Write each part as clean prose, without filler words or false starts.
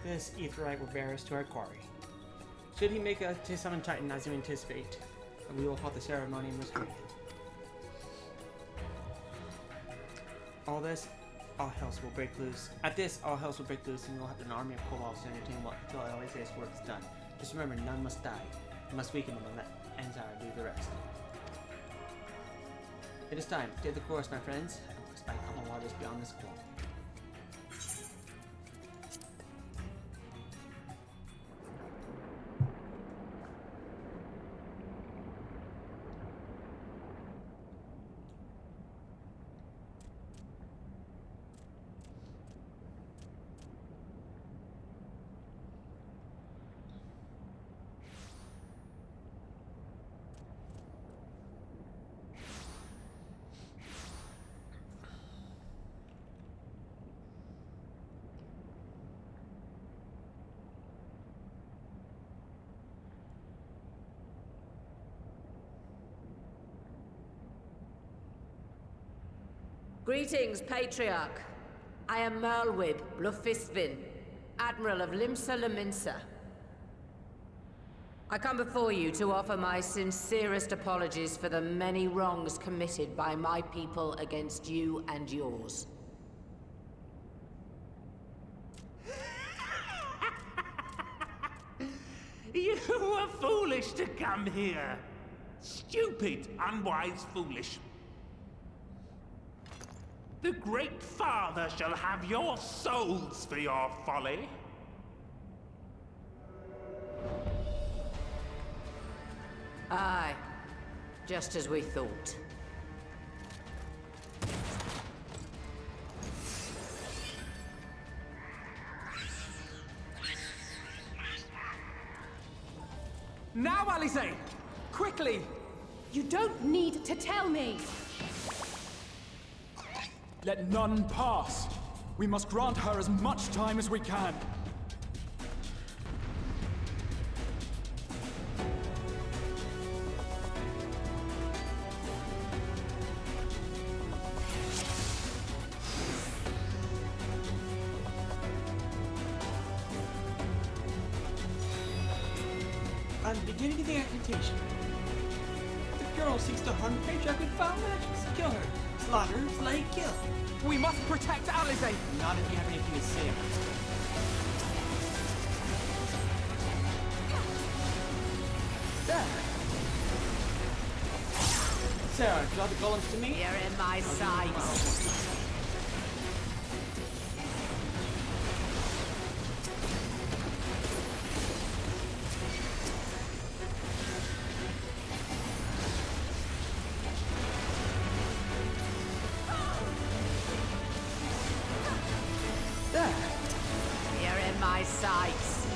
This Aetheryte will bear us to our quarry. Should he make a summon Titan as we anticipate, we will halt the ceremony and restrain him. All hells will break loose. At this, all hells will break loose, and we'll have an army of kobolds to entertain until Alisa's work is done. Just remember, none must die. You must weaken them and let Anzar do the rest. It is time. Stay the course, my friends. I spy common waters beyond this wall. Greetings, Patriarch. I am Merlwib Blufistvin, Admiral of Limsa Laminsa. I come before you to offer my sincerest apologies for the many wrongs committed by my people against you and yours. You were foolish to come here. Stupid, unwise, foolish. The Great Father shall have your souls for your folly. Aye, just as we thought. Now, Alisaie! Quickly! You don't need to tell me! Let none pass. We must grant her as much time as we can. I'm beginning the incantation. The girl seeks to harm the Patriarch with foul magics. Kill her. Slaughter, slay, kill. We must protect Alisaie! Not if you have anything to say. There. Sarah, draw the golems to me. You're in my sights. You're in my sights.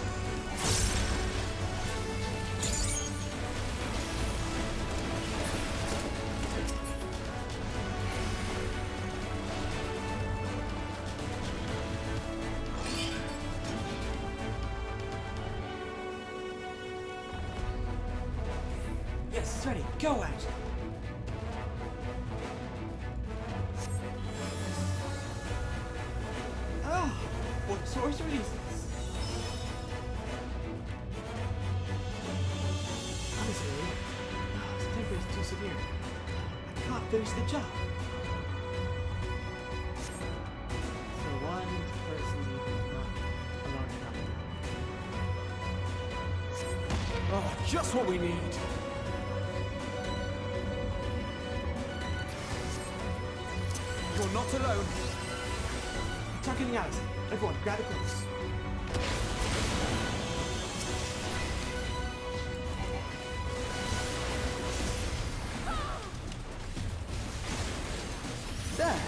Yes, it's ready. Go at it. What sorcery is this? Honestly, this temper is too severe. I can't finish the job. So one person is not alone enough. Oh, just what we need. You're not alone. Attacking the eyes. Everyone, grab the clothes. There.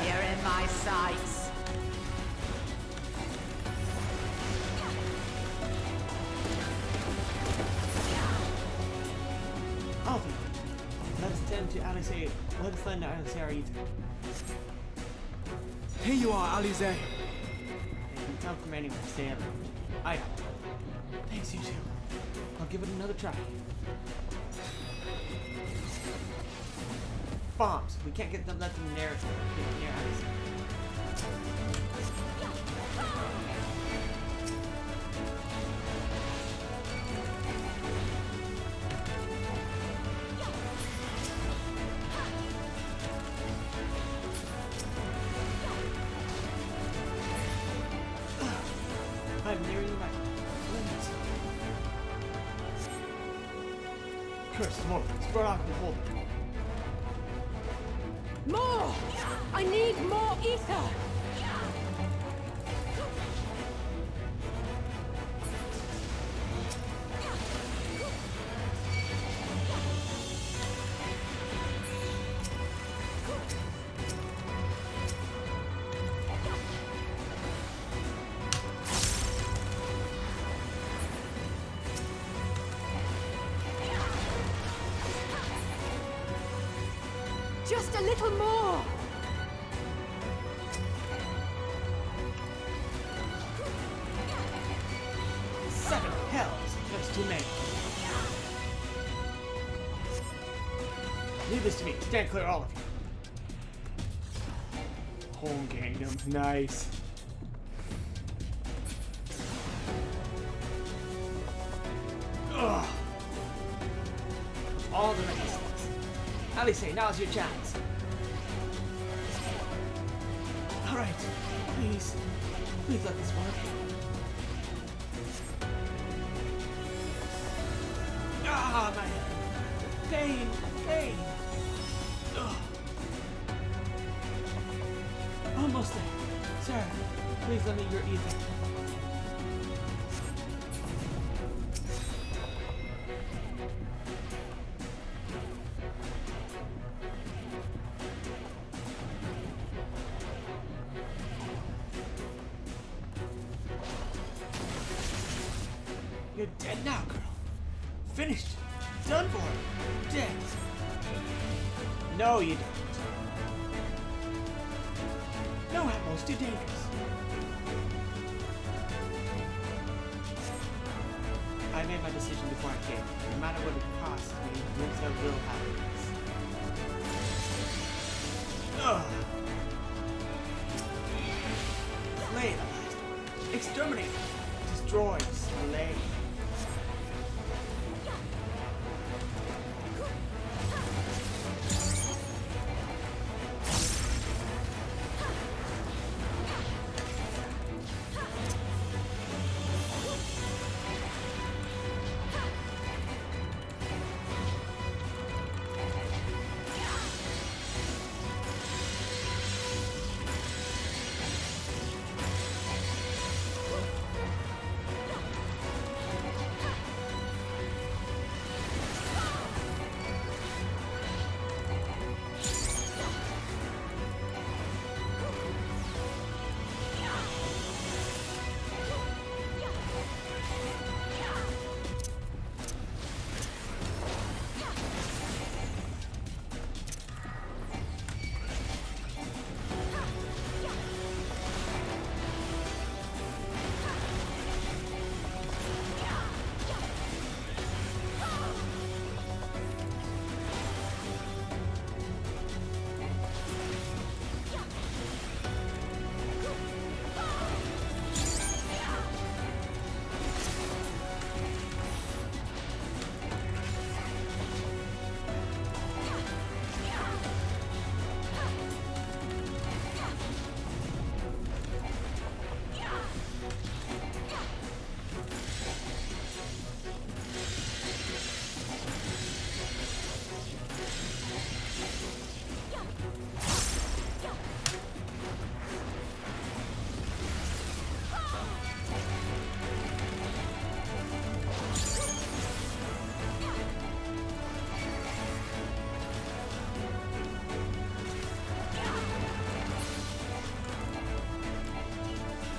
You're in my sights. Alfie, let us Send to Alice. Let us lend to Alice our ether. Here you are, Alize. They can come from anywhere. Stay up. I. Thanks, you two. I'll give it another try. Bombs. We can't get them. Let them near Alice. I'm nearing my limits. Chris, more. Spread out and hold it. More! I need more ether! Just a little more! Seven hells! That's too many. Leave this to me. Stand clear, all of you. Home kingdom. Nice. Ugh. All the rest. Alice, now's your chance. Alright, please let this work. Ah, my head. Pain. Ugh. Almost there. Sarah, please let me your ether. You're dead now, girl. Finished. Done for. Dead. No, you don't. No, Atmo's too dangerous. I made my decision before I came. No matter what it costs me, Winter will have this. Ugh. Slay the last one. Exterminate. Destroy. Slay.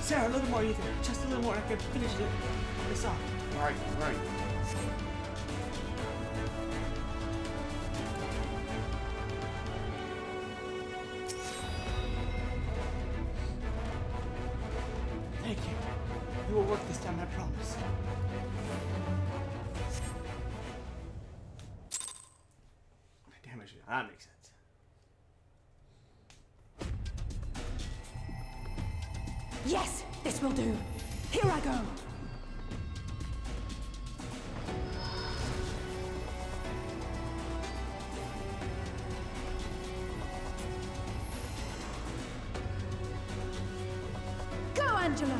Sarah, a little more ether. Just a little more. I can finish this off. Right. promise. Damage. That makes sense. Yes, this will do. Here I go. Go, Angela.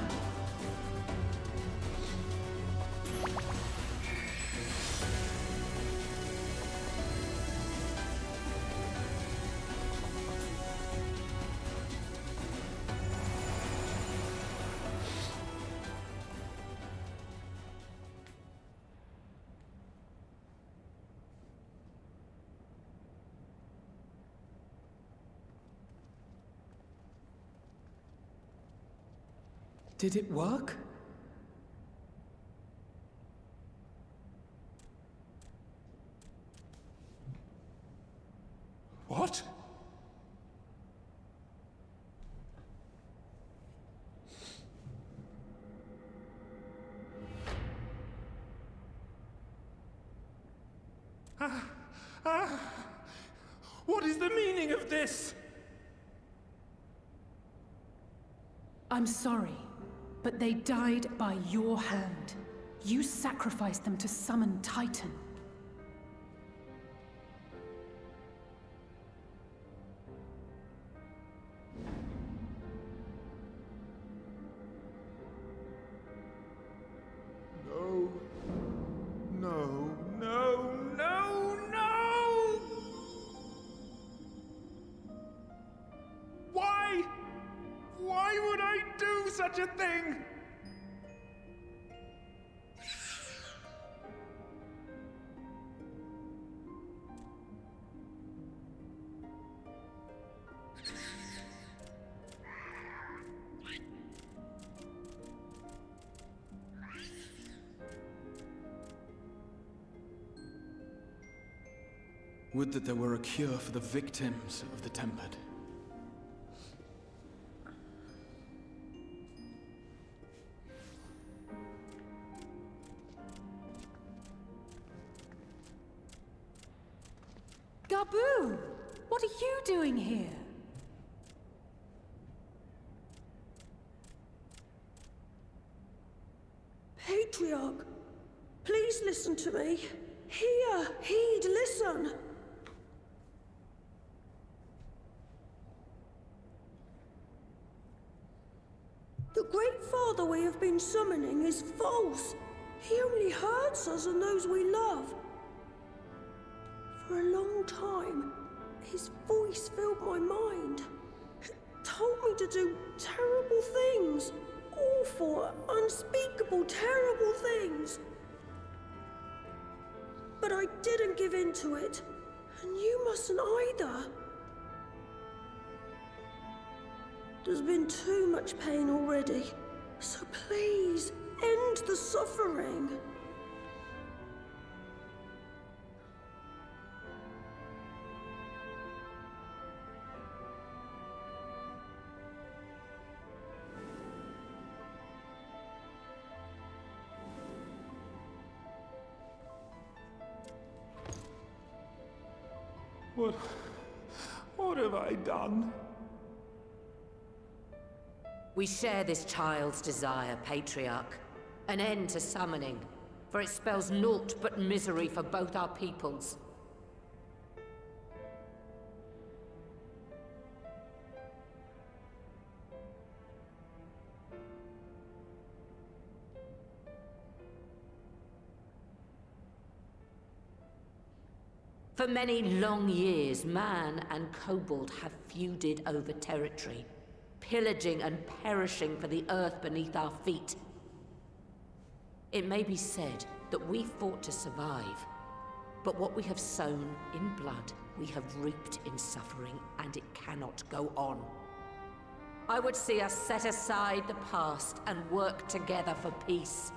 Did it work? What? What is the meaning of this? I'm sorry, but they died by your hand. You sacrificed them to summon Titan. No. No, no, no, no! Why? Why would I do such a thing? Would that there were a cure for the victims of the Tempered. Gabu! What are you doing here? Patriarch, please listen to me. Hear, heed, listen. The Great Father we have been summoning is false. He only hurts us and those we love. For a long time, his voice filled my mind. It told me to do terrible things. Awful, unspeakable, terrible things. But I didn't give in to it, and you mustn't either. There's been too much pain already, so please, end the suffering. What have I done? We share this child's desire, Patriarch. An end to summoning, for it spells naught but misery for both our peoples. For many long years, man and kobold have feuded over territory, pillaging and perishing for the earth beneath our feet. It may be said that we fought to survive, but what we have sown in blood, we have reaped in suffering, and it cannot go on. I would see us set aside the past and work together for peace.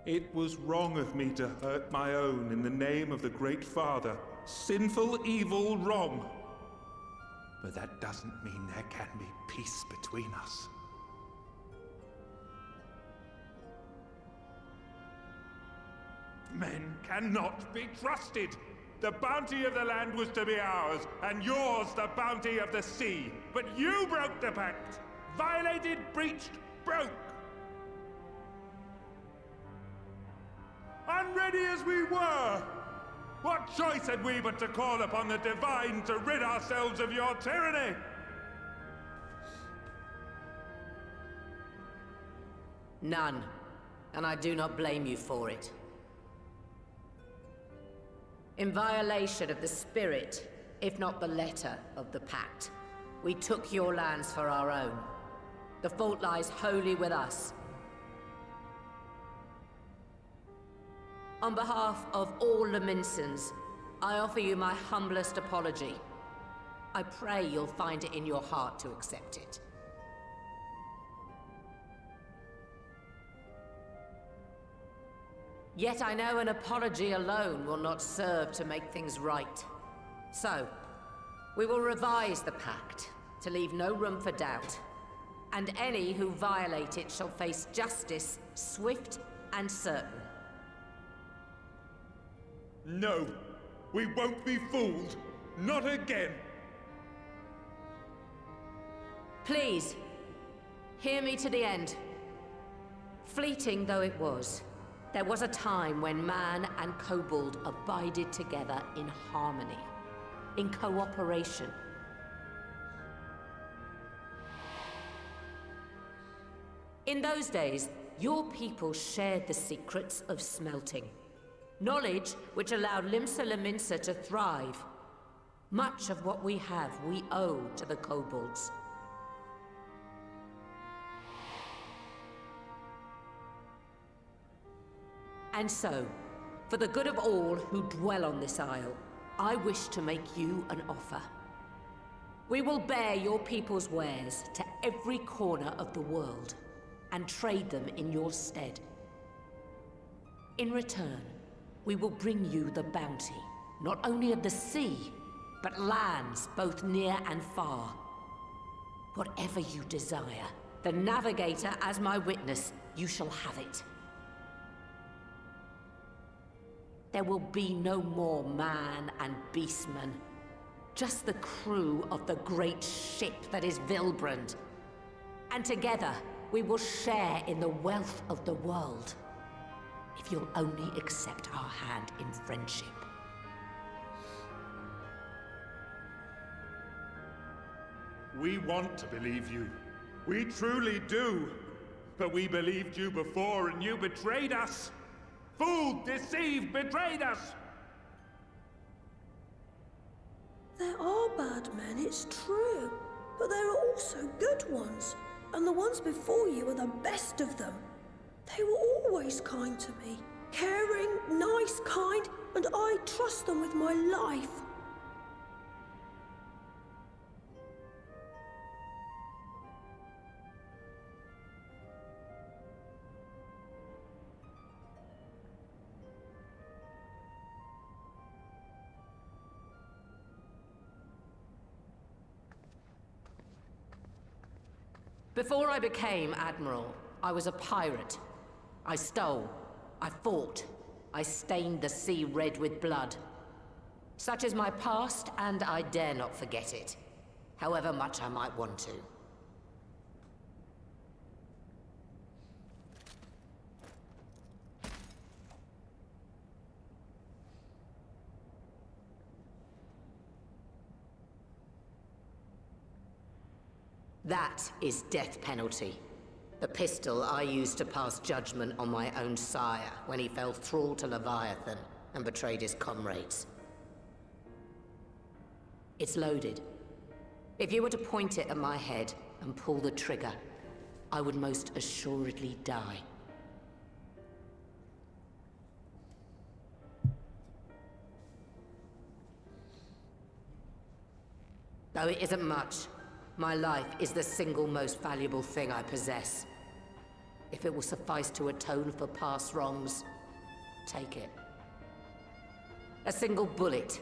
It was wrong of me to hurt my own in the name of the Great Father. Sinful, evil, wrong. But that doesn't mean there can be peace between us. Men cannot be trusted! The bounty of the land was to be ours, and yours the bounty of the sea. But you broke the pact! Violated, breached, broke! Unready as we were! What choice had we but to call upon the Divine to rid ourselves of your tyranny? None. And I do not blame you for it. In violation of the spirit, if not the letter, of the pact, we took your lands for our own. The fault lies wholly with us. On behalf of all Laminsons, I offer you my humblest apology. I pray you'll find it in your heart to accept it. Yet I know an apology alone will not serve to make things right. So, we will revise the pact to leave no room for doubt. And any who violate it shall face justice, swift and certain. No, we won't be fooled. Not again. Please, hear me to the end. Fleeting though it was, there was a time when man and kobold abided together in harmony, in cooperation. In those days, your people shared the secrets of smelting. Knowledge which allowed Limsa Lominsa to thrive. Much of what we have, we owe to the kobolds. And so, for the good of all who dwell on this isle, I wish to make you an offer. We will bear your people's wares to every corner of the world, and trade them in your stead. In return, we will bring you the bounty, not only of the sea, but lands both near and far. Whatever you desire, the Navigator as my witness, you shall have it. There will be no more man and beastman, just the crew of the great ship that is Vilbrand. And together, we will share in the wealth of the world, if you'll only accept our hand in friendship. We want to believe you. We truly do. But we believed you before and you betrayed us. Fooled, deceived, betrayed us! There are bad men, it's true. But there are also good ones. And the ones before you are the best of them. They were always kind to me. Caring, nice, kind, and I trust them with my life. Before I became Admiral, I was a pirate. I stole, I fought, I stained the sea red with blood. Such is my past, and I dare not forget it, however much I might want to. That is death penalty. The pistol I used to pass judgment on my own sire when he fell thrall to Leviathan and betrayed his comrades. It's loaded. If you were to point it at my head and pull the trigger, I would most assuredly die. Though it isn't much, my life is the single most valuable thing I possess. If it will suffice to atone for past wrongs, take it. A single bullet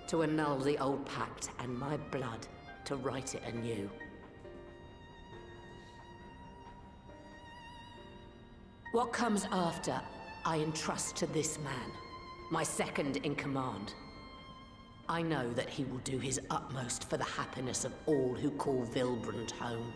to annul the old pact, and my blood to write it anew. What comes after, I entrust to this man, my second in command. I know that he will do his utmost for the happiness of all who call Vilbrand home.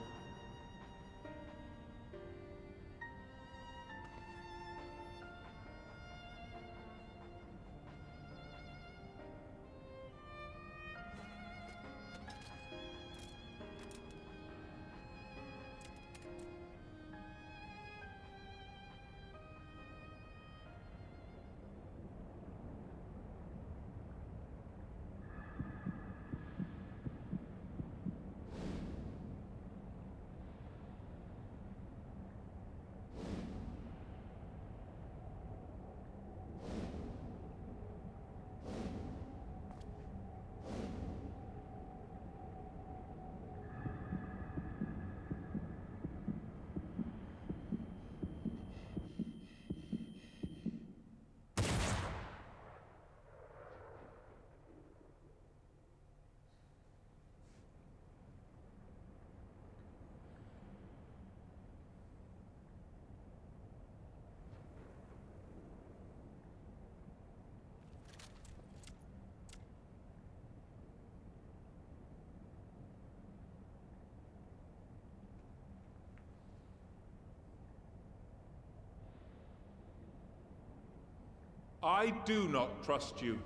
I do not trust you.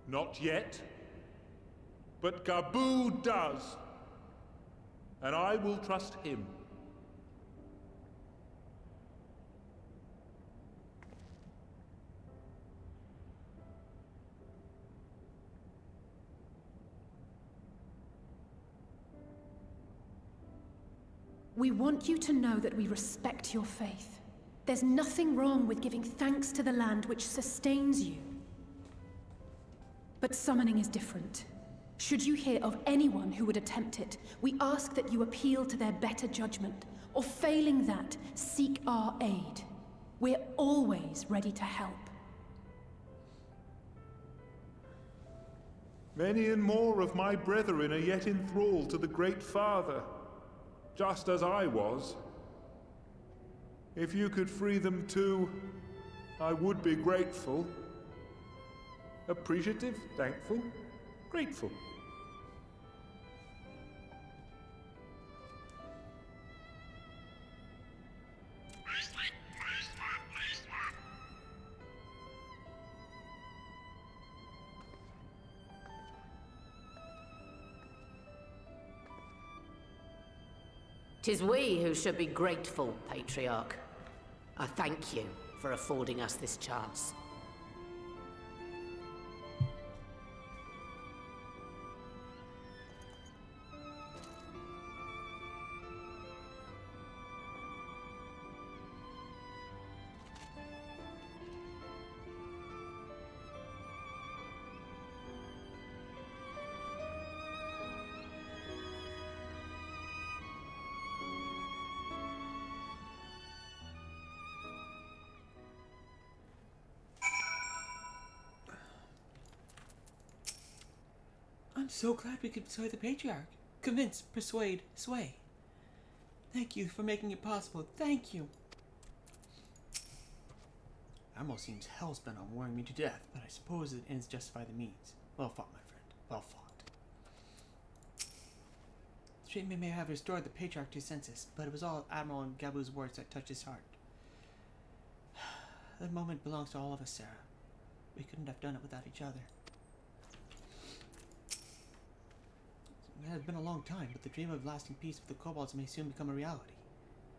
Not yet. But Gabu does. And I will trust him. We want you to know that we respect your faith. There's nothing wrong with giving thanks to the land which sustains you. But summoning is different. Should you hear of anyone who would attempt it, we ask that you appeal to their better judgment, or failing that, seek our aid. We're always ready to help. Many and more of my brethren are yet enthralled to the Great Father, just as I was. If you could free them too, I would be grateful. Appreciative, thankful, grateful. Tis we who should be grateful, Patriarch. I thank you for affording us this chance. I'm so glad we could persuade the Patriarch. Convince, persuade, sway. Thank you for making it possible. Thank you. Almost seems hell's-bent on worrying me to death, but I suppose the ends justify the means. Well fought, my friend. Well fought. The treatment may have restored the Patriarch to his senses, but it was all Admiral and Gabu's words that touched his heart. That moment belongs to all of us, Sarah. We couldn't have done it without each other. It has been a long time, but the dream of lasting peace with the kobolds may soon become a reality.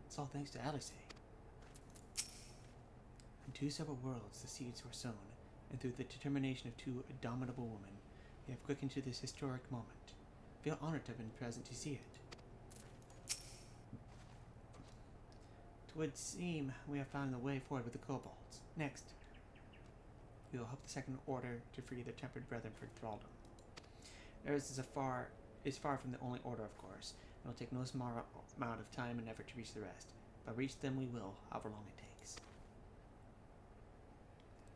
It's all thanks to Alice. In two separate worlds, the seeds were sown, and through the determination of two indomitable women, they have quickened to this historic moment. I feel honored to have been present to see it. It would seem we have found the way forward with the kobolds. Next, we will help the Second Order to free their tempered brethren from thraldom. Theirs is far from the only order, of course, and will take no small amount of time and effort to reach the rest. But reach them we will, however long it takes.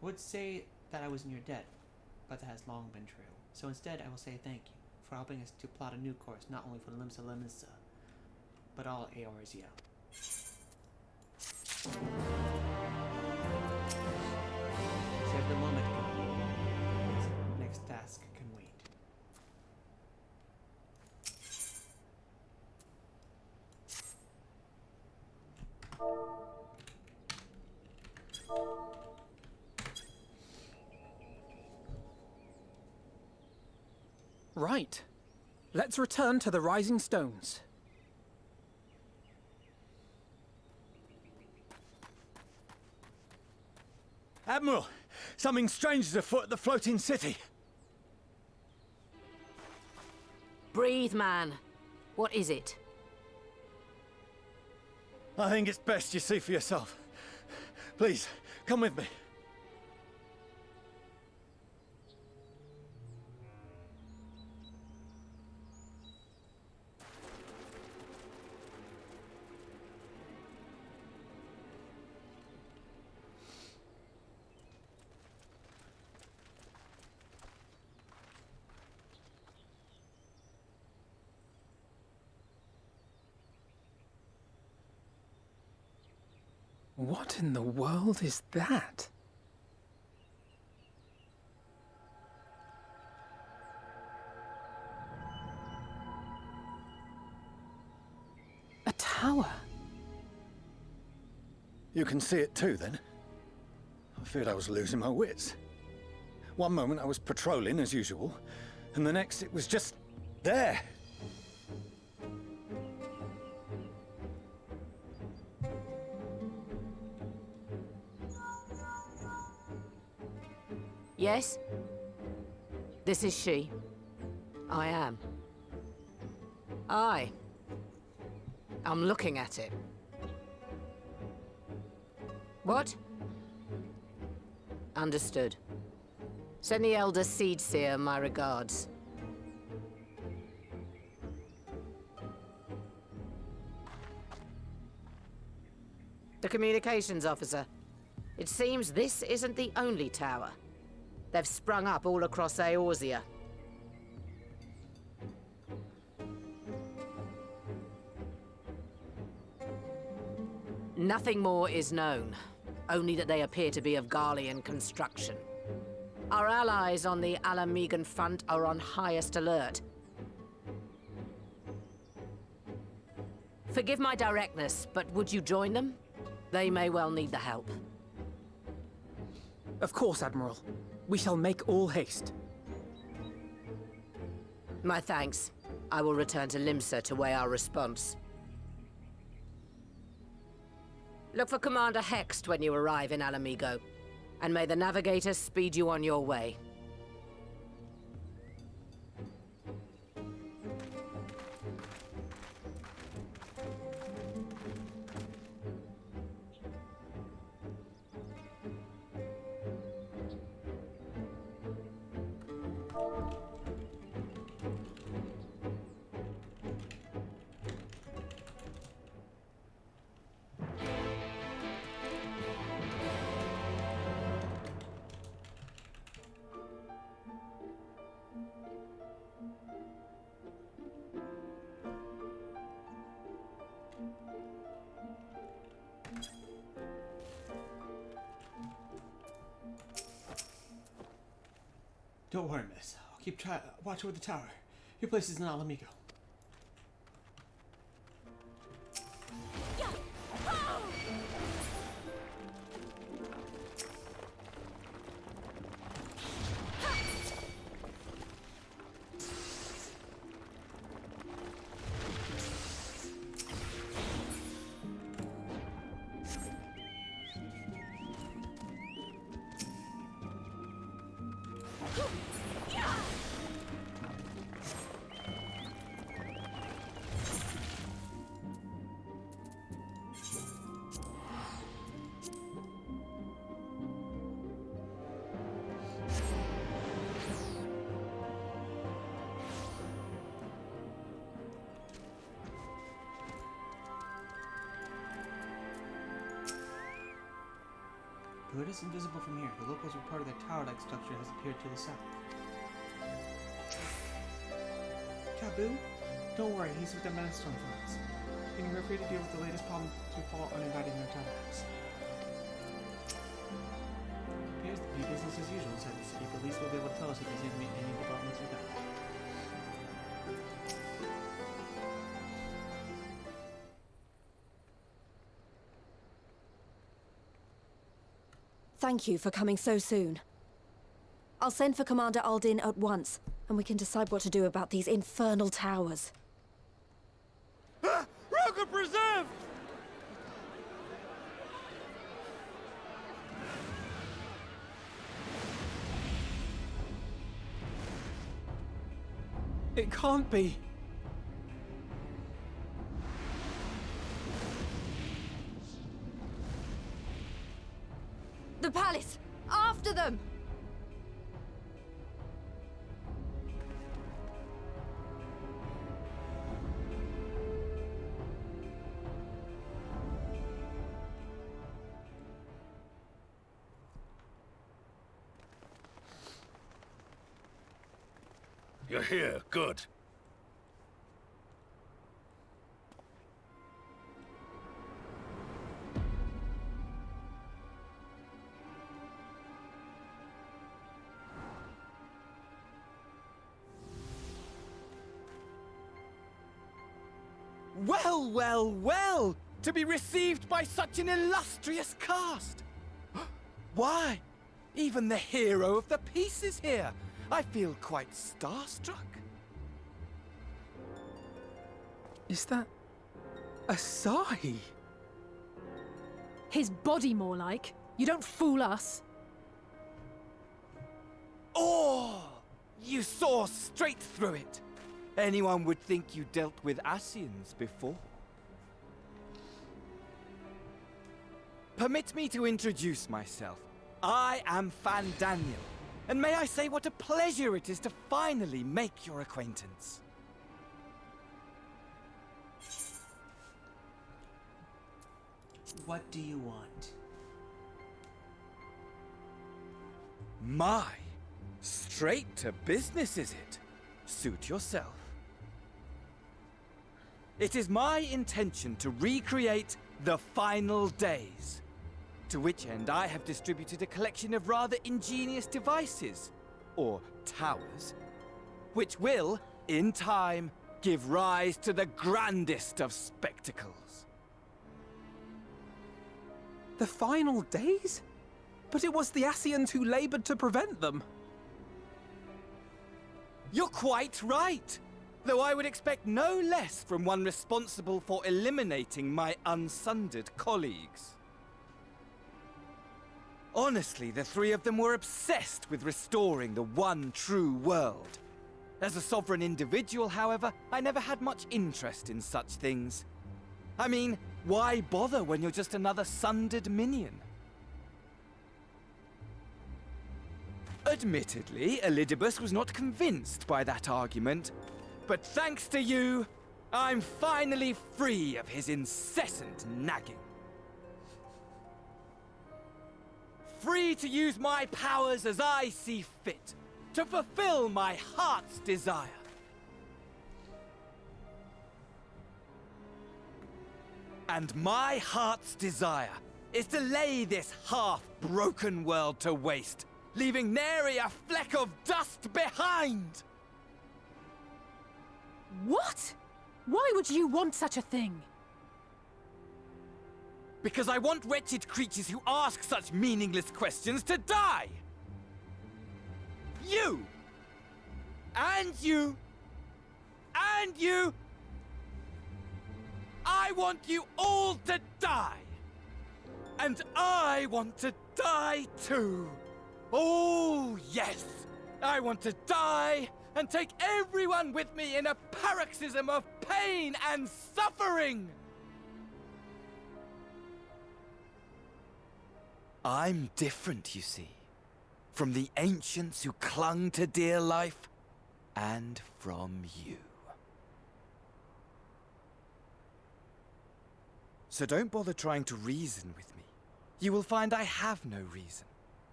I would say that I was in your debt, but that has long been true. So instead, I will say thank you for helping us to plot a new course, not only for Limsa Limsa, but all Eorzea. Save the moment. Next task can wait. Right. Let's return to the Rising Stones. Admiral, something strange is afoot at the floating city. Breathe, man. What is it? I think it's best you see for yourself. Please, come with me. What in the world is that? A tower? You can see it too, then? I feared I was losing my wits. One moment I was patrolling as usual, and the next it was just there. Yes? This is she. I am. I'm looking at it. What? Understood. Send the Elder Seedseer my regards. The communications officer. It seems this isn't the only tower. They've sprung up all across Eorzea. Nothing more is known, only that they appear to be of Garlean construction. Our allies on the Alamegan front are on highest alert. Forgive my directness, but would you join them? They may well need the help. Of course, Admiral. We shall make all haste. My thanks. I will return to Limsa to weigh our response. Look for Commander Hext when you arrive in Alamigo, and may the Navigator speed you on your way. Don't worry, miss. I'll keep watch over the tower. Your place is in Alamigo. Though it is invisible from here, the locals report that tower-like structure has appeared to the south. Taboo? Don't worry, he's with the Maelstrom folks. And we're free to deal with the latest problem to fall uninvited in their time lapse. Appears to be business as usual inside the city, but at least we'll be able to tell us if there's any developments with that. Thank you for coming so soon. I'll send for Commander Aldin at once, and we can decide what to do about these infernal towers. Roca preserved! It can't be. The palace! After them! You're here, good. Well, well, well! To be received by such an illustrious cast! Why? Even the hero of the piece is here! I feel quite starstruck. Is that... Asahi? His body, more like. You don't fool us. Oh! You saw straight through it! Anyone would think you dealt with Asians before. Permit me to introduce myself. I am Fan Daniel. And may I say what a pleasure it is to finally make your acquaintance. What do you want? My, straight to business is it? Suit yourself. It is my intention to recreate the final days. To which end I have distributed a collection of rather ingenious devices, or towers, which will, in time, give rise to the grandest of spectacles. The final days? But it was the Asians who labored to prevent them. You're quite right, though I would expect no less from one responsible for eliminating my unsundered colleagues. Honestly, the three of them were obsessed with restoring the one true world. As a sovereign individual, however, I never had much interest in such things. I mean, why bother when you're just another sundered minion? Admittedly, Elidibus was not convinced by that argument, but thanks to you, I'm finally free of his incessant nagging. Free to use my powers as I see fit, to fulfill my heart's desire. And my heart's desire is to lay this half-broken world to waste, leaving nary a fleck of dust behind! What? Why would you want such a thing? Because I want wretched creatures who ask such meaningless questions to die! You! And you! And you! I want you all to die! And I want to die too! Oh, yes! I want to die and take everyone with me in a paroxysm of pain and suffering! I'm different, you see, from the ancients who clung to dear life, and from you. So don't bother trying to reason with me. You will find I have no reason,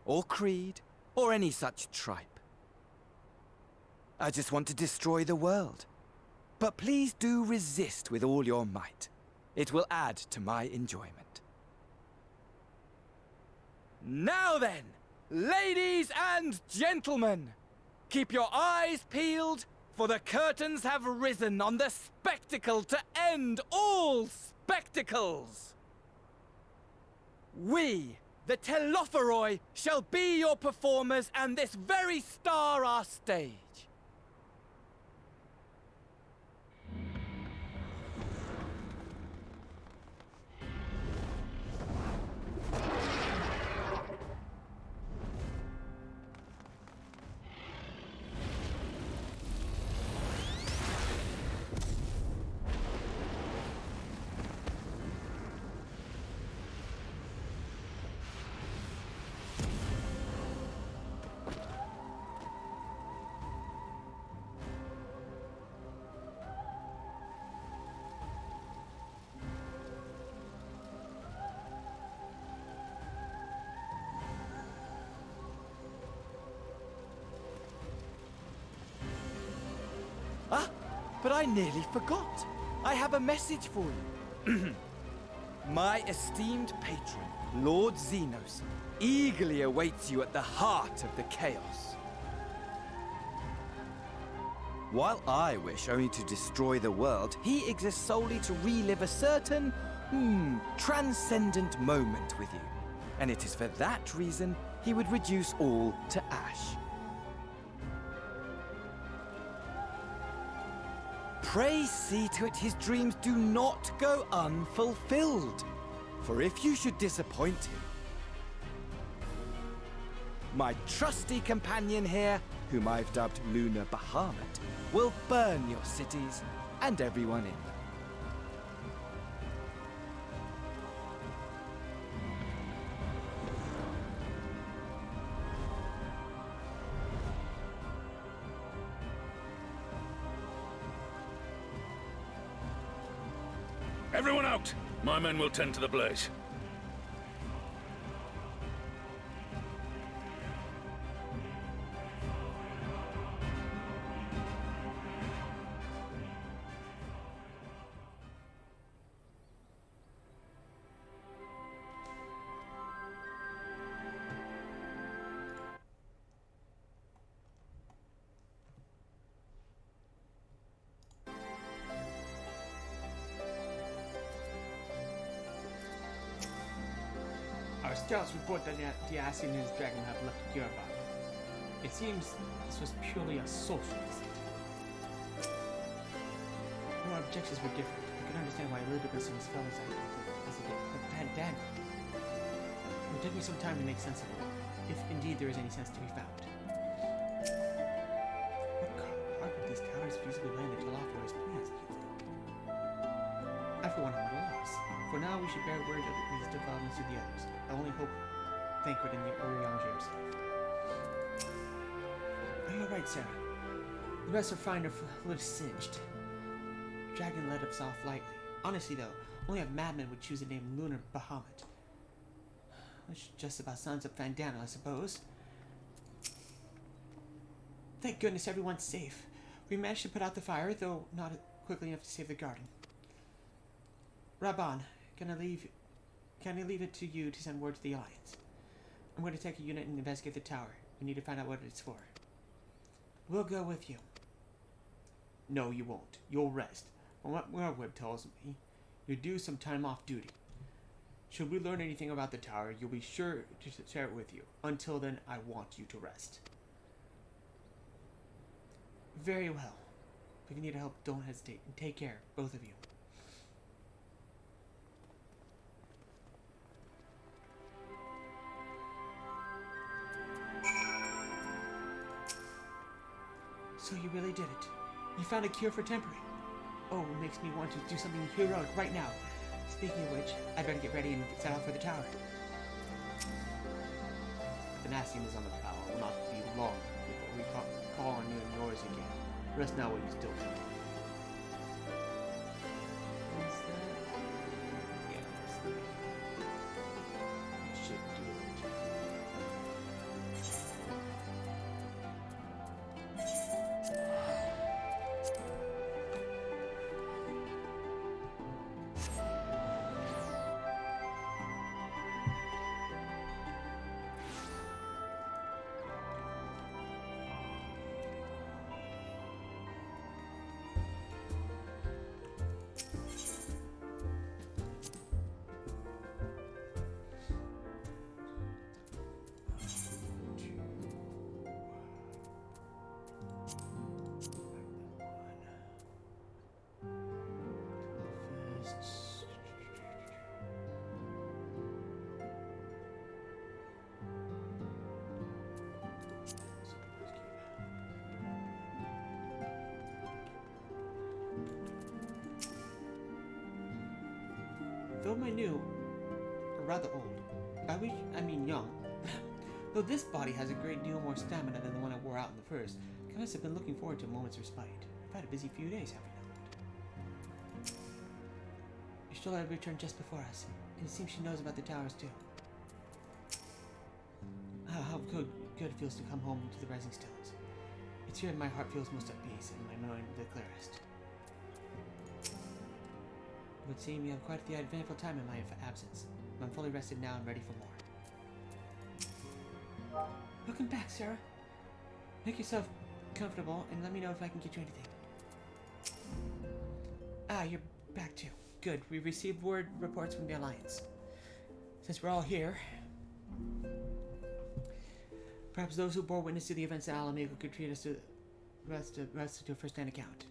or creed, or any such tripe. I just want to destroy the world, But please do resist with all your might. It will add to my enjoyment. Now then, ladies and gentlemen, keep your eyes peeled, for the curtains have risen on the spectacle to end all spectacles. We, the Telophoroi, shall be your performers, and this very star our stage. But I nearly forgot. I have a message for you. My esteemed patron, Lord Xenos, eagerly awaits you at the heart of the chaos. While I wish only to destroy the world, he exists solely to relive a certain, transcendent moment with you. And it is for that reason he would reduce all to ash. Pray see to it his dreams do not go unfulfilled. For if you should disappoint him, my trusty companion here, whom I've dubbed Lunar Bahamut, will burn your cities and everyone in them. Everyone out! My men will tend to the blaze. Our scouts report that the Ascian and his dragon have left Yerba. It seems this was purely a social visit. Though our objectives were different, I can understand why Elizabeth and his fellows acted as they did. But Vandana, it will take me some time to make sense of it, if indeed there is any sense to be found. How could these cowards feasibly lay the Telophorus plans, do you think? I for one am at a loss. For now, we should bear word of these developments to the others. I only hope Thancred and the Urianger are safe. Oh, you're right, Sarah. The rest are fine or a little singed. Dragon let us off lightly. Honestly, though, only a madman would choose the name Lunar Bahamut. Which just about sums up Vandana, I suppose. Thank goodness everyone's safe. We managed to put out the fire, though not quickly enough to save the garden. Raban, can I leave it to you to send word to the Alliance? I'm going to take a unit and investigate the tower. We need to find out what it's for. We'll go with you. No, you won't. You'll rest. From what Merwib tells me, you're due some time off duty. Should we learn anything about the tower, you'll be sure to share it with you. Until then, I want you to rest. Very well. If you need help, don't hesitate. And take care, both of you. So you really did it. You found a cure for temporary. Oh, it makes me want to do something heroic right now. Speaking of which, I'd better get ready and set off for the tower. The Ascian is on the prowl. It will not be long before we call on you and yours again. Rest now while you still can. What's that? Yeah, that's the... should do it. Though my new, or rather old, I mean young, though this body has a great deal more stamina than the one I wore out in the first, I must have been looking forward to a moment's respite. I've had a busy few days, have you not? Ishtola returned just before us, and it seems she knows about the towers too. How good it feels to come home to the Rising Stones. It's here my heart feels most at peace, and my mind the clearest. It would seem you have quite the eventful time in my absence. I'm fully rested now and ready for more. Welcome back, Sarah. Make yourself comfortable and let me know if I can get you anything. Ah, you're back too. Good. We received reports from the Alliance. Since we're all here, perhaps those who bore witness to the events at Alamego could treat us to a first-hand account.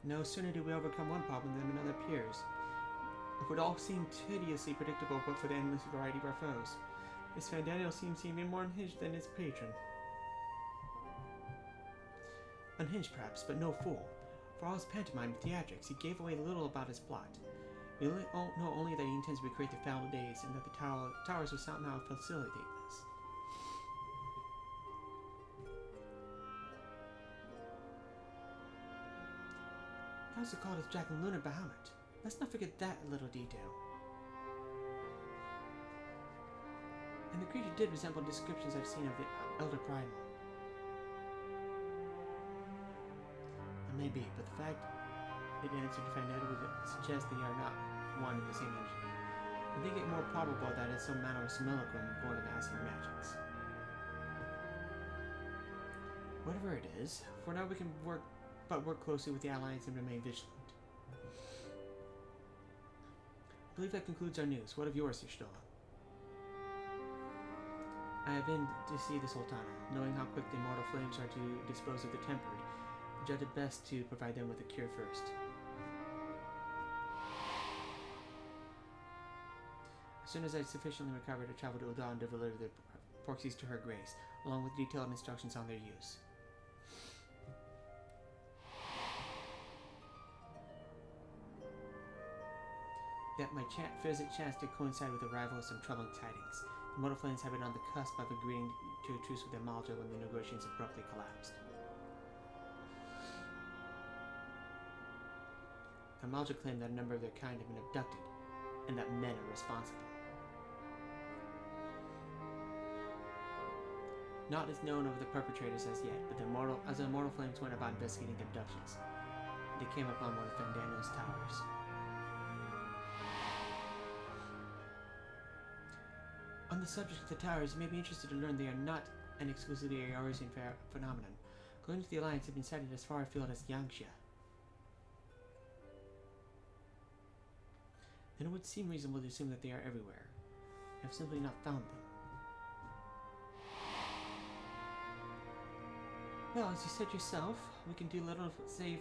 No sooner do we overcome one problem than another appears. It would all seem tediously predictable but for the endless variety of our foes. This Fandaniel seems even more unhinged than his patron. Unhinged perhaps, but no fool. For all his pantomime theatrics, he gave away little about his plot. We know only that he intends to recreate the Final Days and that the towers will somehow facilitate this. He also called his dragon Lunar Bahamut. Let's not forget that little detail. And the creature did resemble descriptions I've seen of the Elder Primal. It may be, but the fact it answered to find out would suggest they are not one and the same entity. I think it more probable that it's some manner of simulacrum born of Ascian magics. Whatever it is, for now we can work closely with the Alliance and remain vigilant. I believe that concludes our news. What of yours, Ishtola? I have been to see the Sultana. Knowing how quick the immortal flames are to dispose of the tempered, I judged it best to provide them with a cure first. As soon as I sufficiently recovered, I traveled to Ul'dah and delivered the porxies to her grace, along with detailed instructions on their use. Yet my visit chanced to coincide with the arrival of some troubling tidings. The immortal flames have been on the cusp of agreeing to a truce with Amalja when the negotiations abruptly collapsed. Amalja claimed that a number of their kind have been abducted, and that men are responsible. Not is known of the perpetrators as yet, but as the immortal flames went about investigating the abductions, they came upon one of Fandaniel's towers. On the subject of the towers, you may be interested to learn they are not an exclusively Eorzean phenomenon. According to the Alliance, have been sighted as far afield as Yangxia. Then it would seem reasonable to assume that they are everywhere. I have simply not found them. Well, as you said yourself, we can do little save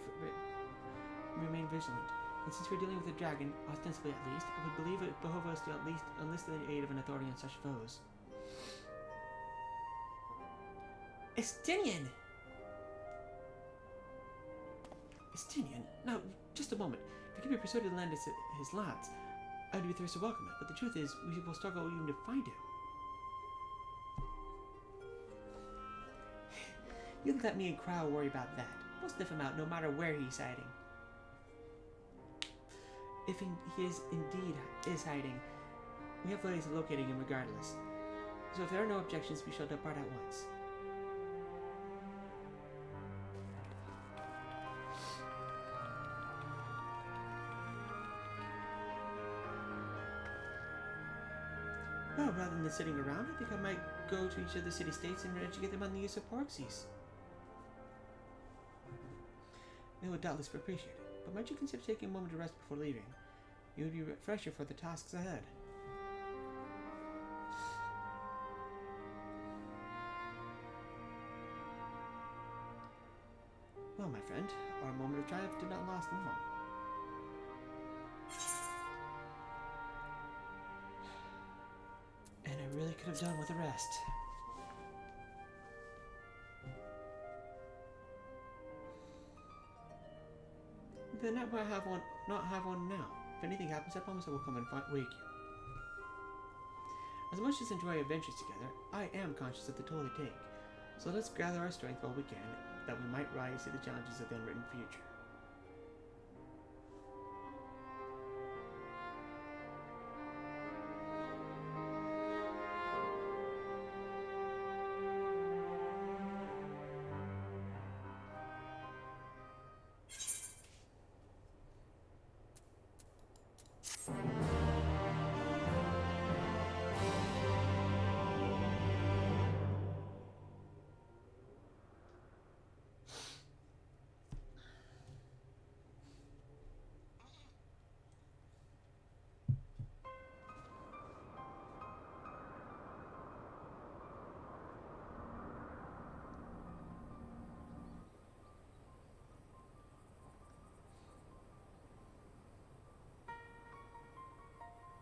remain vigilant. And since we're dealing with a dragon, ostensibly at least, I would believe it behove us to at least enlist the aid of an authority on such foes. Estinian! Estinian? Now, just a moment. If you can be persuaded to lend us his lands, I'd be thirsty to welcome it. But the truth is, we will struggle even to find him. You let me and Crow worry about that. We'll sniff him out no matter where he's hiding. If he indeed is hiding, we have ways of locating him regardless. So if there are no objections, we shall depart at once. Well, rather than sitting around, I think I might go to each of the city-states and educate them on the use of porxies. They would doubtless appreciate it. But might you consider taking a moment to rest before leaving? You would be fresher for the tasks ahead. Well, my friend, our moment of triumph did not last long. And I really could have done with the rest. Then I might have one, not have one now. If anything happens, I promise I will come and wake you. As much as enjoy adventures together, I am conscious of the toll they take. So let's gather our strength while we can, that we might rise to the challenges of the unwritten future.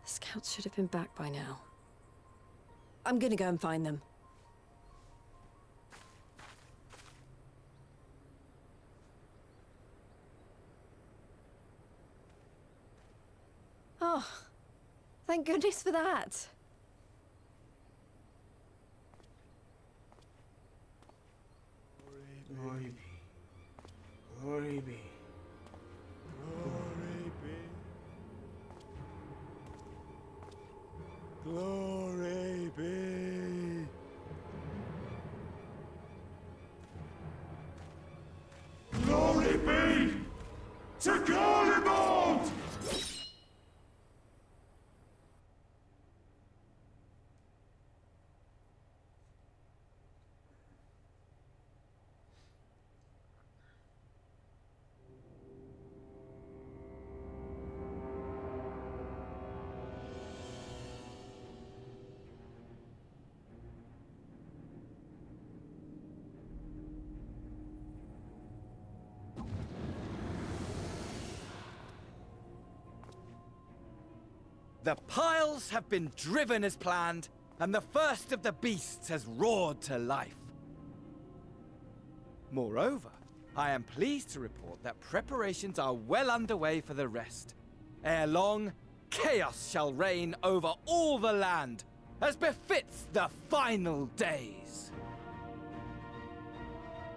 The scouts should have been back by now. I'm gonna go and find them. Oh, thank goodness for that. Glory be. Glory be. Glory be. Glory be to Garibald! The piles have been driven as planned, and the first of the beasts has roared to life. Moreover, I am pleased to report that preparations are well underway for the rest. Ere long, chaos shall reign over all the land, as befits the final days.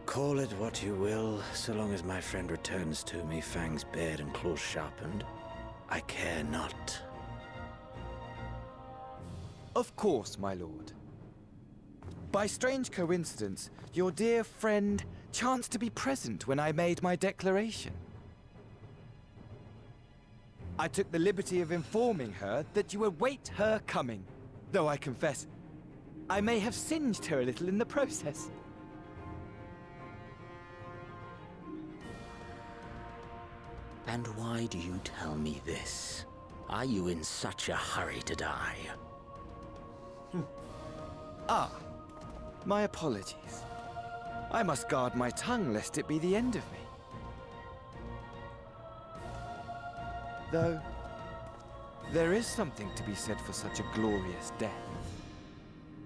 Call it what you will, so long as my friend returns to me, fangs bared and claws sharpened. I care not. Of course, my lord. By strange coincidence, your dear friend chanced to be present when I made my declaration. I took the liberty of informing her that you await her coming, though I confess, I may have singed her a little in the process. And why do you tell me this? Are you in such a hurry to die? Ah, my apologies. I must guard my tongue lest it be the end of me. Though, there is something to be said for such a glorious death.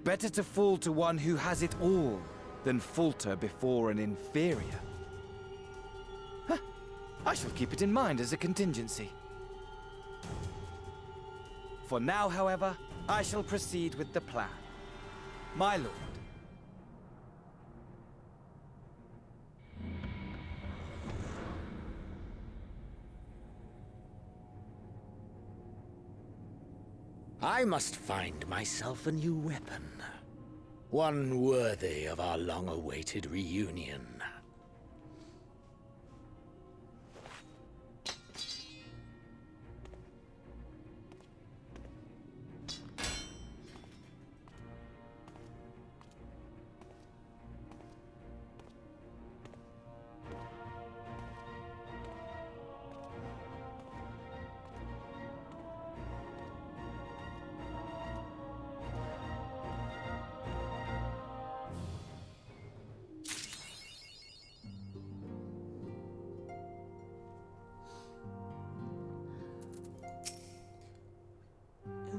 Better to fall to one who has it all than falter before an inferior. Huh. I shall keep it in mind as a contingency. For now, however, I shall proceed with the plan. My lord. I must find myself a new weapon. One worthy of our long-awaited reunion.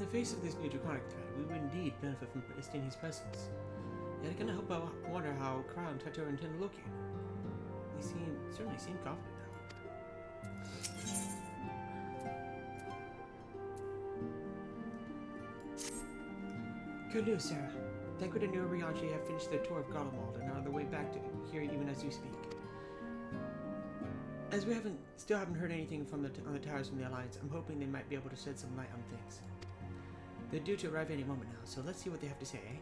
face of this new draconic threat, we would indeed benefit from Estini's presence. Yet I cannot help but wonder how Crown and Tato intend to locate. They certainly seem confident now. Good news, Sarah. Dagwood and Urianger have finished their tour of Garlemald and are on their way back to here even as you speak. As we still haven't heard anything from on the towers from the Alliance, I'm hoping they might be able to shed some light on things. They're due to arrive any moment now, so let's see what they have to say, eh?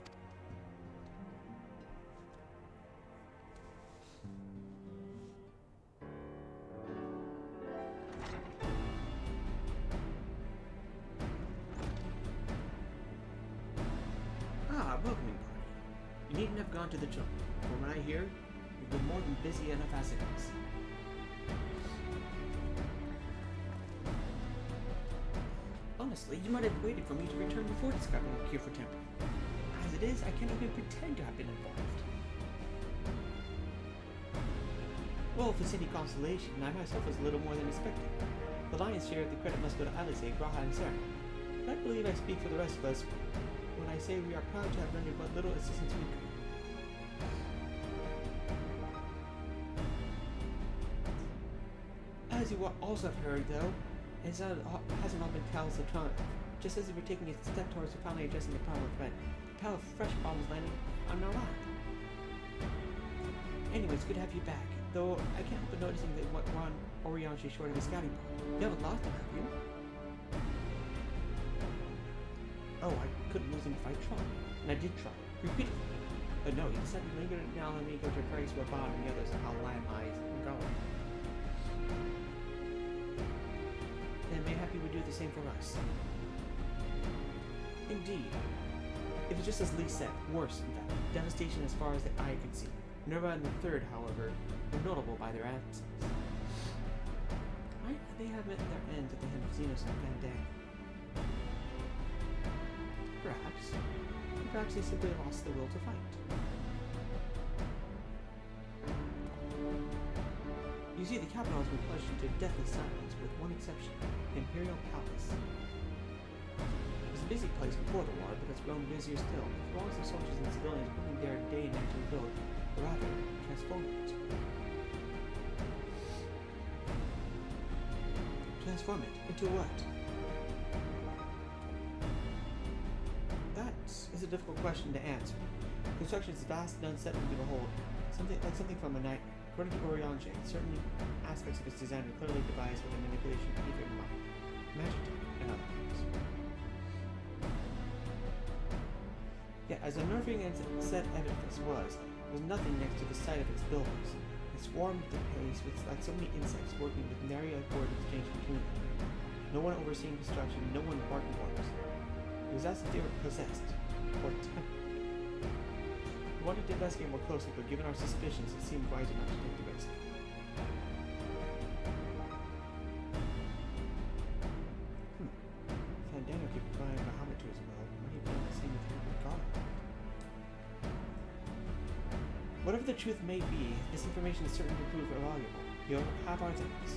Welcoming party. You needn't have gone to the trouble. From what I hear, you've been more than busy enough as it is. Honestly, you might have waited for me to return before discovering a cure for temper. As it is, I can't even pretend to have been involved. Well, if it's any consolation, I myself was a little more than expected. The lion's share of the credit must go to Alice, Graha, and Sarah. But I believe I speak for the rest of us when I say we are proud to have rendered what little assistance we could. As you also have heard, though, it hasn't all been tales of triumph. Just as we were taking a step towards finally addressing the problem of threat, a pile of fresh bombs landed on our lap. Anyways, good to have you back. Though I can't help but noticing that what Ron Oriange short of his scouting pod. You haven't lost him, have you? Oh, I couldn't lose him if I tried. And I did try, repeatedly. But no, he decided to linger now and go to praise Raban and the others on how Lion Eyes were going. Then may happy would do the same for us. Indeed. It was just as Lee said, worse, in fact. Devastation as far as the eye could see. Nerva and the Third, however, were notable by their absence. They have met their ends at the hand of Xenos and Van Dang. Perhaps they simply lost the will to fight. You see, the capital has been plunged into deathless silence, with one exception, the Imperial Palace. It was a busy place before the war, but it's grown busier still, with throngs of soldiers and civilians working there day and night to rebuild, or rather, transform it. Transform it into what? That is a difficult question to answer. Construction is vast and unsettling to behold, something from a nightmare. According to Oriange, certain aspects of its design are clearly devised with the manipulation of ether and mind, magic, and other things. Yet, as unnerving as said edifice was nothing next to the sight of its buildings. It swarmed at the pace like so many insects working with nary a word exchange between them. No one overseeing construction, no one barking orders. It was as if they were possessed, or tempted. We wanted to investigate more closely, but given our suspicions, it seemed wiser not to take the risk. Fandano kept buying a helmet to his bow. What he done the same with Garland? Whatever the truth may be, this information is certain to prove valuable. You'll have our thanks.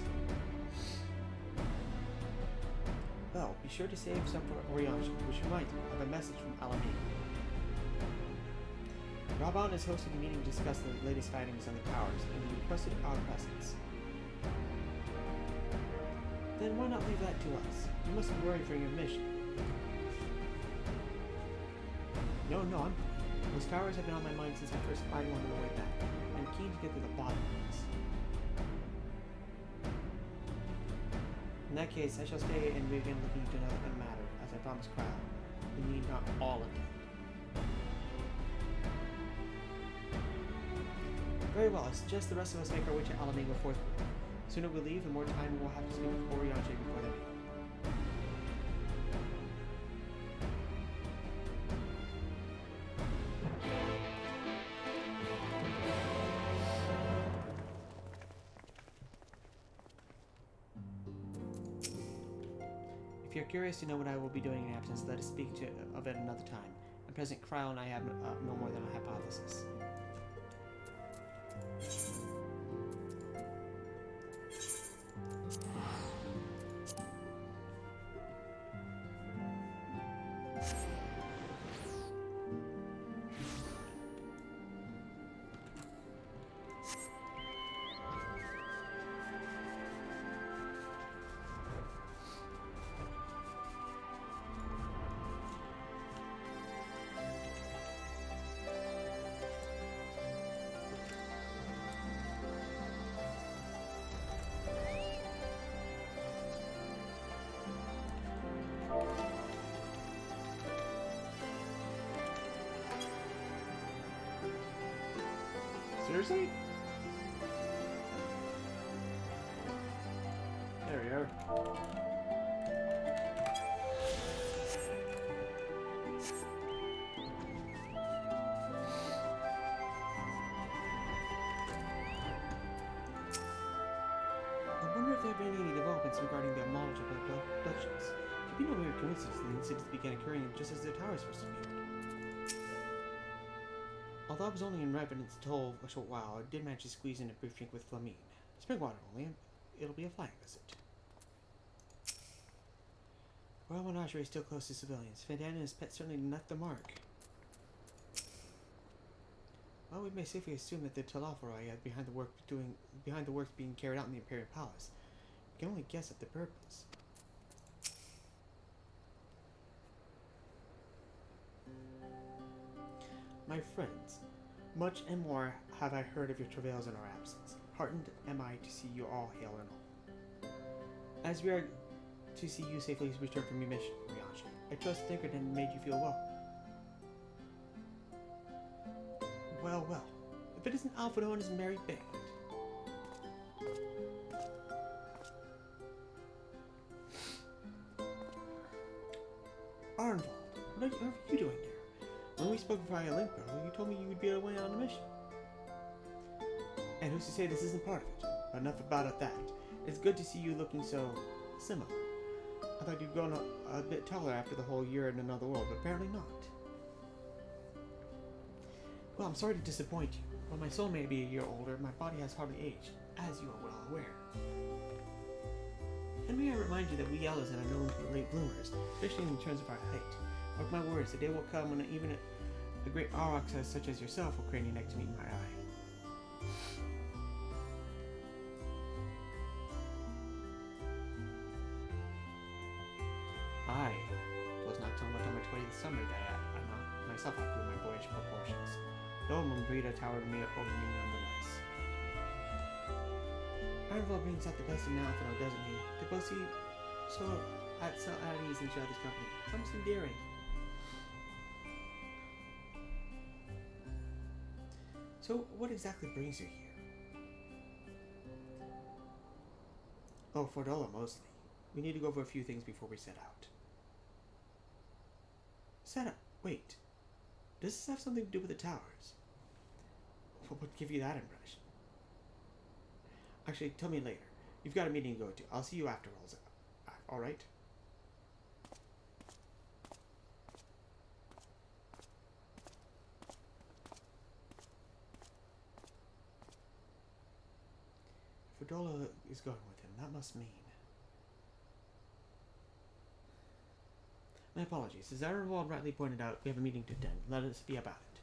Well, be sure to save some for Oriange, which reminds me of a message from Alameda. Raban is hosting a meeting to discuss the latest findings on the towers, and he requested our presence. Then why not leave that to us? You mustn't worry for your mission. No, I'm fine. Those towers have been on my mind since I first spied one on the way back. I'm keen to get to the bottom of this. In that case, I shall stay and begin looking into another matter, as I promised Crown. We need not all attend. Very well, I suggest the rest of us make our way to Alamingo forthwith. The sooner we leave, the more time we will have to speak with Oriange before the meeting. If you're curious to know what I will be doing in absence, let us speak of it another time. At present, Cryle and I have no more than a hypothesis. Seriously? There we are. I wonder if there have been any developments regarding the homology of the abductions. It could be no mere coincidence that the incidents began occurring just as the towers first appeared. Although I was only in residence until a short while, I did manage to squeeze in a brief drink with Flamine. Spring water only, and it'll be a flying visit. Royal Menagerie is still close to civilians. Vandana and his pet certainly left the mark. Well, we may safely assume that the Telephoroi are behind the works being carried out in the Imperial Palace. We can only guess at the purpose. My friends, much and more have I heard of your travails in our absence. Heartened am I to see you all hail and all. As we are to see you safely return from your mission, Rianji, I trust Thinkerton made you feel well. Well, well. If it isn't Alfredo and his merry band. Arnvald, what are you doing there? When we spoke via link, you told me you would be away on a mission. And who's to say this isn't part of it? But enough about that. It's good to see you looking so similar. I thought you'd grown a bit taller after the whole year in another world, but apparently not. Well, I'm sorry to disappoint you. While my soul may be a year older, my body has hardly aged, as you are well aware. And may I remind you that we Yellows are known to be late bloomers, especially in terms of our height. Mark my words, the day will come when even a great Aurochs such as yourself will crane your neck to meet my eye. I was not till much on my 20th summer that I myself outgrew my boyish proportions, though Mumbrita towered me over me nonetheless. Arnvald brings out the best in Alfredo, doesn't he? To both see so at ease in each other's company. It's almost endearing. So, what exactly brings you here? Oh, Fordola mostly. We need to go over a few things before we set out. Set up? Wait. Does this have something to do with the towers? What would give you that impression? Actually, tell me later. You've got a meeting to go to. I'll see you afterwards. Alright? Fordola is going with him. That must mean... My apologies. As Arnvald rightly pointed out, we have a meeting to attend. Let us be about it.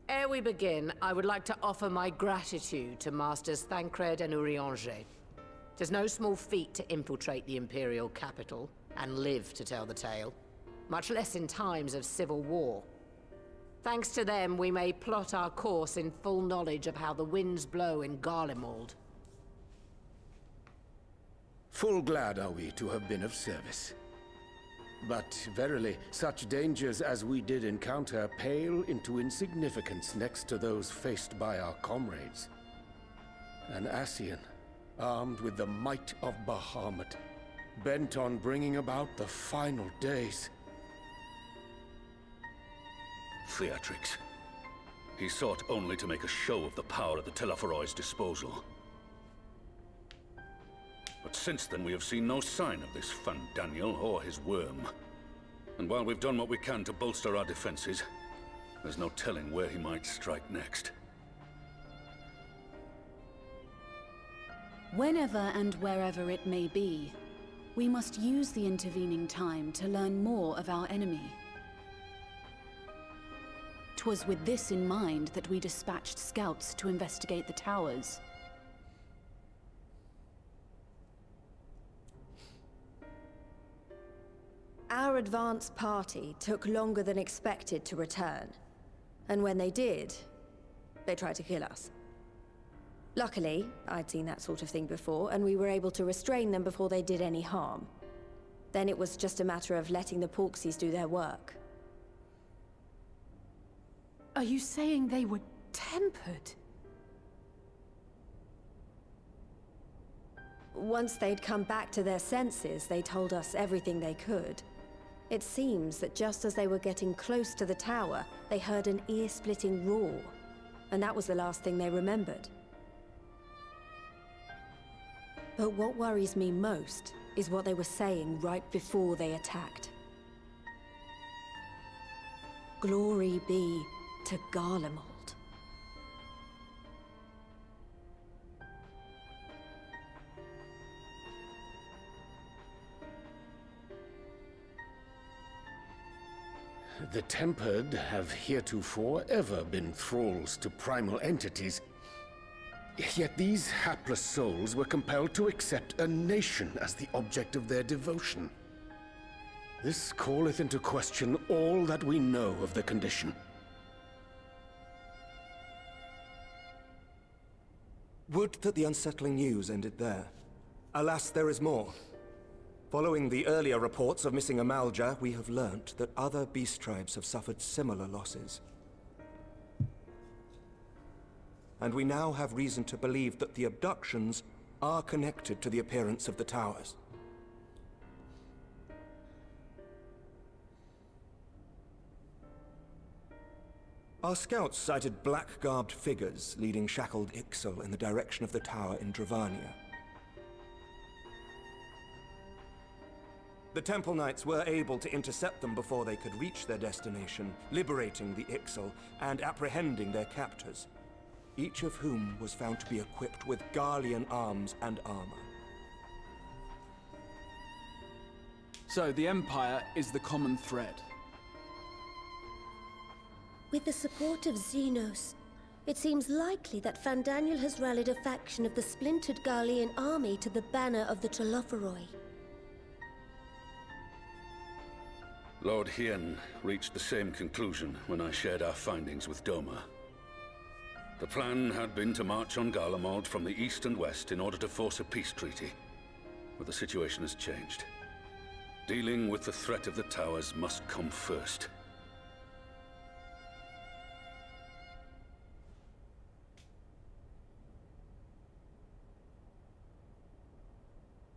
Ere we begin, I would like to offer my gratitude to Masters Thancred and Urianger. Tis no small feat to infiltrate the Imperial capital and live to tell the tale, much less in times of civil war. Thanks to them, we may plot our course in full knowledge of how the winds blow in Garlemald. Full glad are we to have been of service. But verily, such dangers as we did encounter pale into insignificance next to those faced by our comrades. An Ascian, armed with the might of Bahamut, bent on bringing about the final days. Theatrix. He sought only to make a show of the power at the Telephoroi's disposal. But since then we have seen no sign of this Fandaniel or his worm. And while we've done what we can to bolster our defenses, there's no telling where he might strike next. Whenever and wherever it may be, we must use the intervening time to learn more of our enemy. 'Twas with this in mind that we dispatched scouts to investigate the towers. Our advance party took longer than expected to return. And when they did, they tried to kill us. Luckily, I'd seen that sort of thing before, and we were able to restrain them before they did any harm. Then it was just a matter of letting the Porksies do their work. Are you saying they were tempered? Once they'd come back to their senses, they told us everything they could. It seems that just as they were getting close to the tower, they heard an ear-splitting roar. And that was the last thing they remembered. But what worries me most is what they were saying right before they attacked. Glory be to Garlemald. The Tempered have heretofore ever been thralls to primal entities. Yet these hapless souls were compelled to accept a nation as the object of their devotion. This calleth into question all that we know of the condition. Would that the unsettling news ended there. Alas, there is more. Following the earlier reports of missing Amalja, we have learnt that other beast tribes have suffered similar losses. And we now have reason to believe that the abductions are connected to the appearance of the towers. Our scouts sighted black-garbed figures leading shackled Ixal in the direction of the tower in Dravania. The Temple Knights were able to intercept them before they could reach their destination, liberating the Ixal and apprehending their captors, each of whom was found to be equipped with Garlean arms and armor. So the Empire is the common thread. With the support of Xenos, it seems likely that Fandaniel has rallied a faction of the splintered Garlean army to the banner of the Telophoroi. Lord Hien reached the same conclusion when I shared our findings with Doma. The plan had been to march on Garlemald from the east and west in order to force a peace treaty. But the situation has changed. Dealing with the threat of the towers must come first.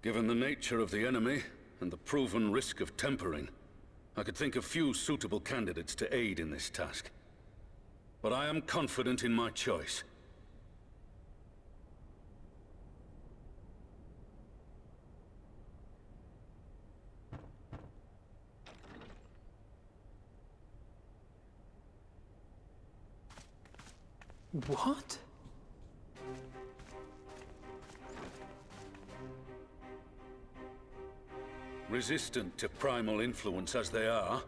Given the nature of the enemy and the proven risk of tempering, I could think of few suitable candidates to aid in this task. But I am confident in my choice. What? Resistant to primal influence as they are,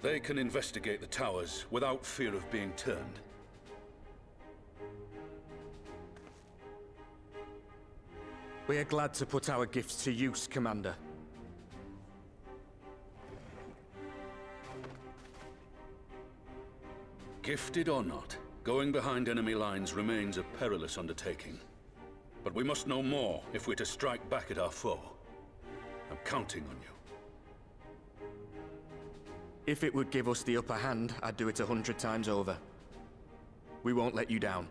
they can investigate the towers without fear of being turned. We are glad to put our gifts to use, Commander. Gifted or not, going behind enemy lines remains a perilous undertaking. But we must know more if we're to strike back at our foe. I'm counting on you. If it would give us the upper hand, I'd do it 100 times over. We won't let you down.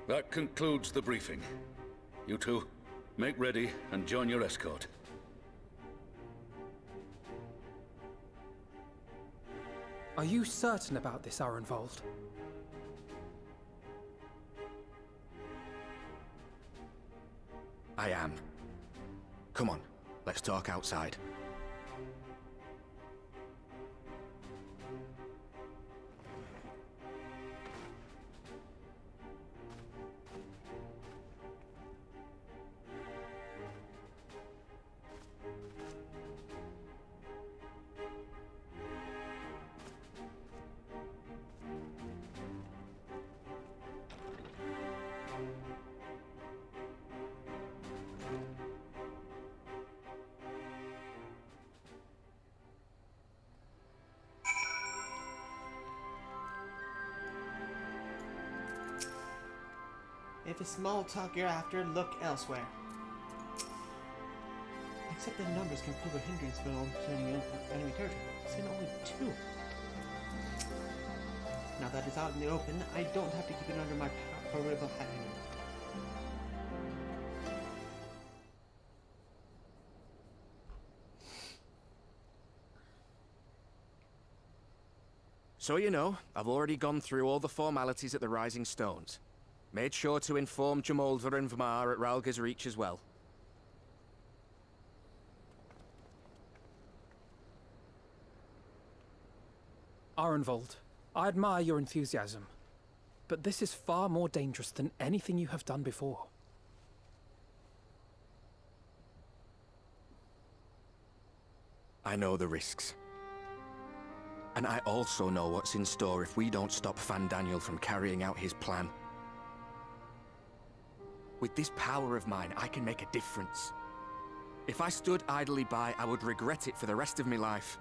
That concludes the briefing. You two, make ready and join your escort. Are you certain about this, Arenvold? I am. Come on, let's talk outside. If it's small talk you're after, look elsewhere. Except that numbers can prove a hindrance when overturning enemy territory. Send only 2. Now that it's out in the open, I don't have to keep it under my parental hat anymore. So you know, I've already gone through all the formalities at the Rising Stones. Made sure to inform Jamoldvar and Vmar at Ralga's Reach as well. Arenvold, I admire your enthusiasm, but this is far more dangerous than anything you have done before. I know the risks. And I also know what's in store if we don't stop Fandaniel from carrying out his plan. With this power of mine, I can make a difference. If I stood idly by, I would regret it for the rest of my life.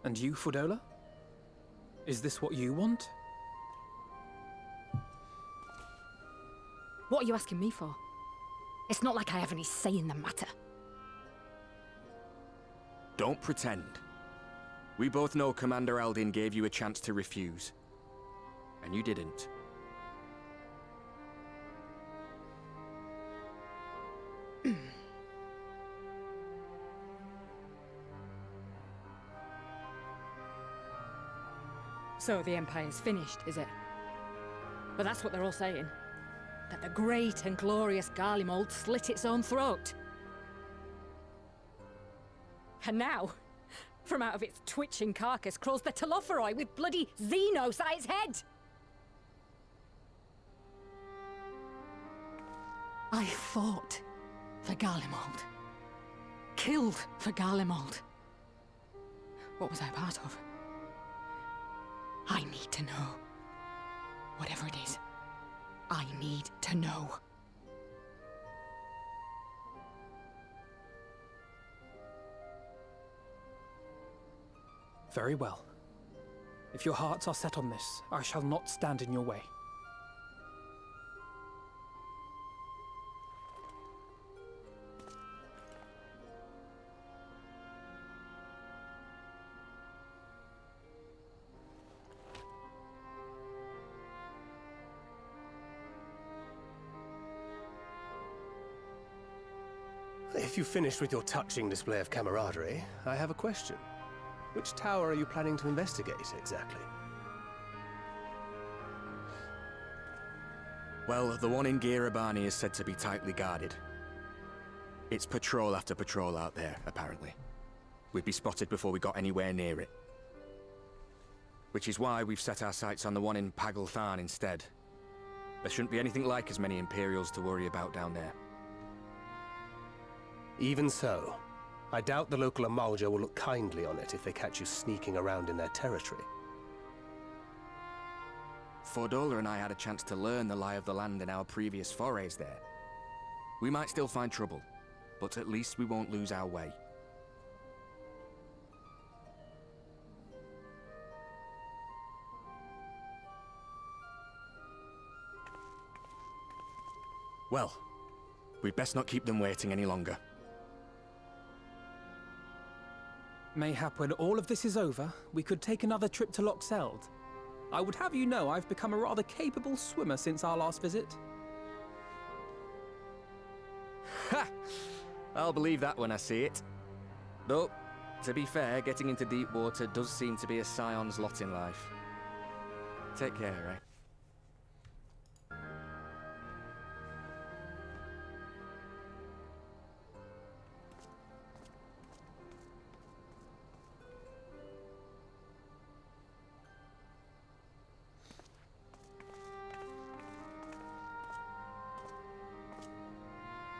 And you, Fudola? Is this what you want? What are you asking me for? It's not like I have any say in the matter. Don't pretend. We both know Commander Aldin gave you a chance to refuse. And you didn't. So the Empire's finished, is it? But that's what they're all saying. That the great and glorious Garlemald slit its own throat. And now, from out of its twitching carcass crawls the Telophoroi with bloody Xenos at its head! I fought for Garlemald. Killed for Garlemald. What was I part of? I need to know. Whatever it is, I need to know. Very well. If your hearts are set on this, I shall not stand in your way. If you've finished with your touching display of camaraderie, I have a question. Which tower are you planning to investigate, exactly? Well, the one in Girabani is said to be tightly guarded. It's patrol after patrol out there, apparently. We'd be spotted before we got anywhere near it. Which is why we've set our sights on the one in Pagalthan instead. There shouldn't be anything like as many Imperials to worry about down there. Even so, I doubt the local Amalja will look kindly on it if they catch you sneaking around in their territory. Fordola and I had a chance to learn the lie of the land in our previous forays there. We might still find trouble, but at least we won't lose our way. Well, we'd best not keep them waiting any longer. Mayhap when all of this is over, we could take another trip to Loxeld. I would have you know I've become a rather capable swimmer since our last visit. Ha! I'll believe that when I see it. Though, to be fair, getting into deep water does seem to be a scion's lot in life. Take care, eh?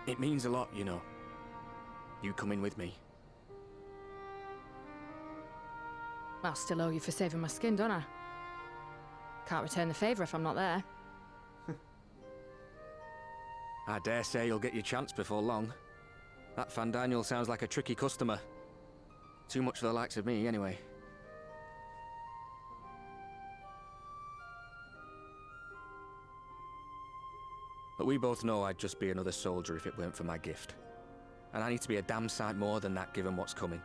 It means a lot, you know. You coming with me. I'll still owe you for saving my skin, don't I? Can't return the favour if I'm not there. I dare say you'll get your chance before long. That Fandaniel sounds like a tricky customer. Too much for the likes of me, anyway. But we both know I'd just be another soldier if it weren't for my gift. And I need to be a damn sight more than that given what's coming.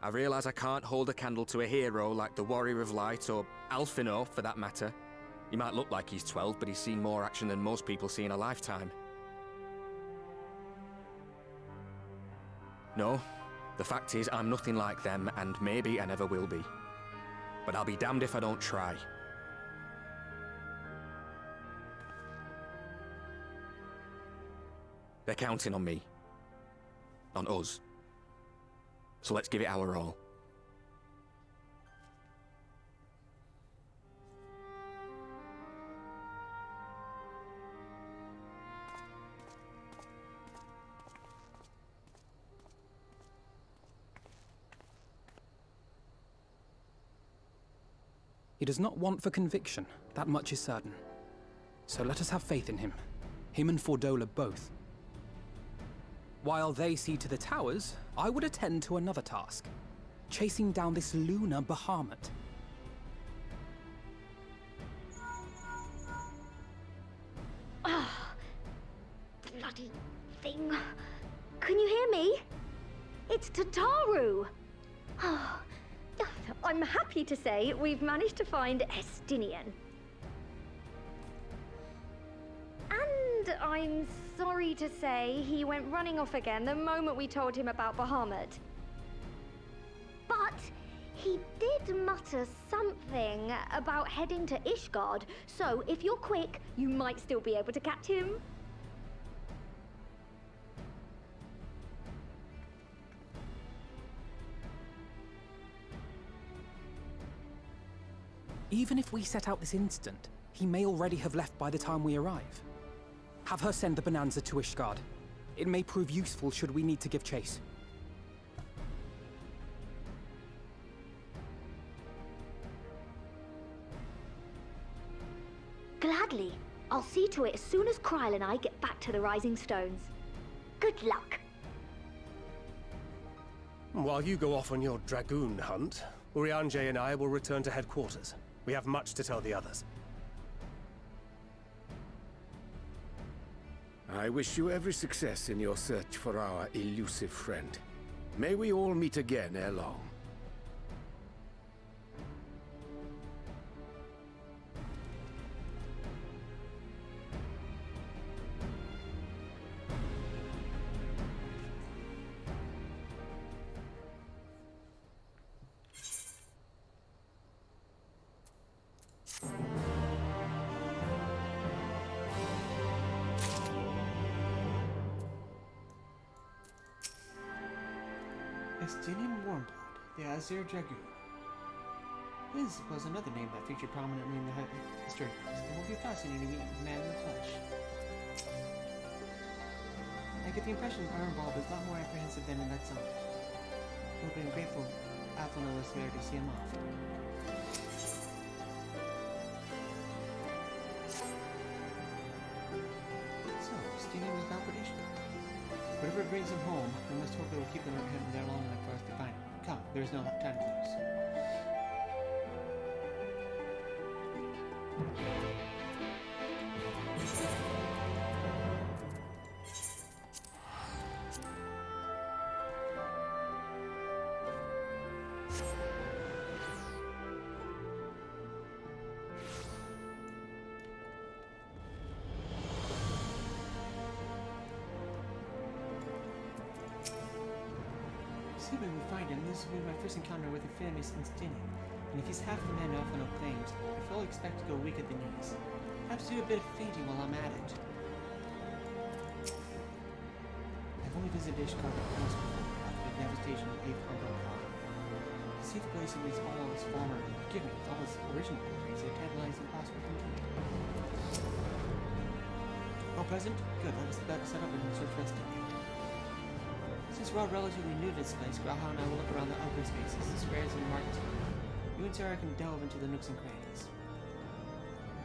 I realise I can't hold a candle to a hero like the Warrior of Light, or Alphino for that matter. He might look like he's 12, but he's seen more action than most people see in a lifetime. No, the fact is I'm nothing like them, and maybe I never will be. But I'll be damned if I don't try. They're counting on me. On us. So let's give it our all. He does not want for conviction, that much is certain. So let us have faith in him. Him and Fordola both. While they see to the towers, I would attend to another task. Chasing down this lunar Bahamut. Ah, bloody thing. Can you hear me? It's Tataru. Ah, I'm happy to say we've managed to find Estinian. And I'm sorry to say he went running off again the moment we told him about Bahamut. But he did mutter something about heading to Ishgard, so if you're quick, you might still be able to catch him. Even if we set out this instant, he may already have left by the time we arrive. Have her send the Bonanza to Ishgard. It may prove useful should we need to give chase. Gladly. I'll see to it as soon as Kryl and I get back to the Rising Stones. Good luck. While you go off on your dragoon hunt, Urianger and I will return to headquarters. We have much to tell the others. I wish you every success in your search for our elusive friend. May we all meet again ere long. Estinian Warmblood, the Azir Dragoon. His was another name that featured prominently in the history books. It will be fascinating to meet a man in the flesh. I get the impression Ironball is a lot more apprehensive than in that song. It would have been grateful Alphino was there to see him off. So, Estinian was bound for Ishgard. Whatever brings him home, we must hope it will keep him there long enough for us to find him. Come, there is no time to lose. Assuming we find him, this will be my first encounter with a famous Estinian. And if he's half the man Alphino claims, I fully expect to go weak at the knees. Perhaps do a bit of fainting while I'm at it. I've only visited Ishgard once before, after the devastation of 8th Umbrella Power. To see the place with all its former, forgive me, with all its original glories, it tantalizing impossible to complete. All present? Good, let us set up and search for Estinian. Since we're all relatively new to this place, Graha and I will look around the open spaces, the squares and markets. You and Sarah can delve into the nooks and crannies.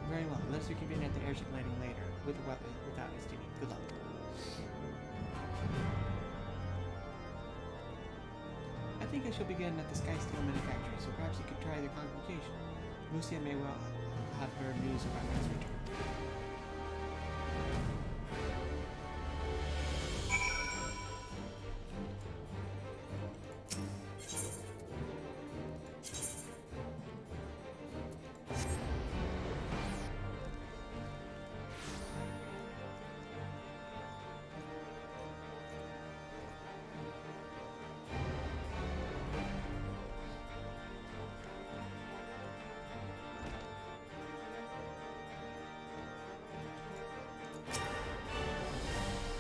Very well, let us reconvene at the airship landing later, with a weapon, without Estinian. Good luck. think I shall begin at the Sky Steel manufacturer, so perhaps you could try the congregation. Lucia may well have heard news of my friend's return.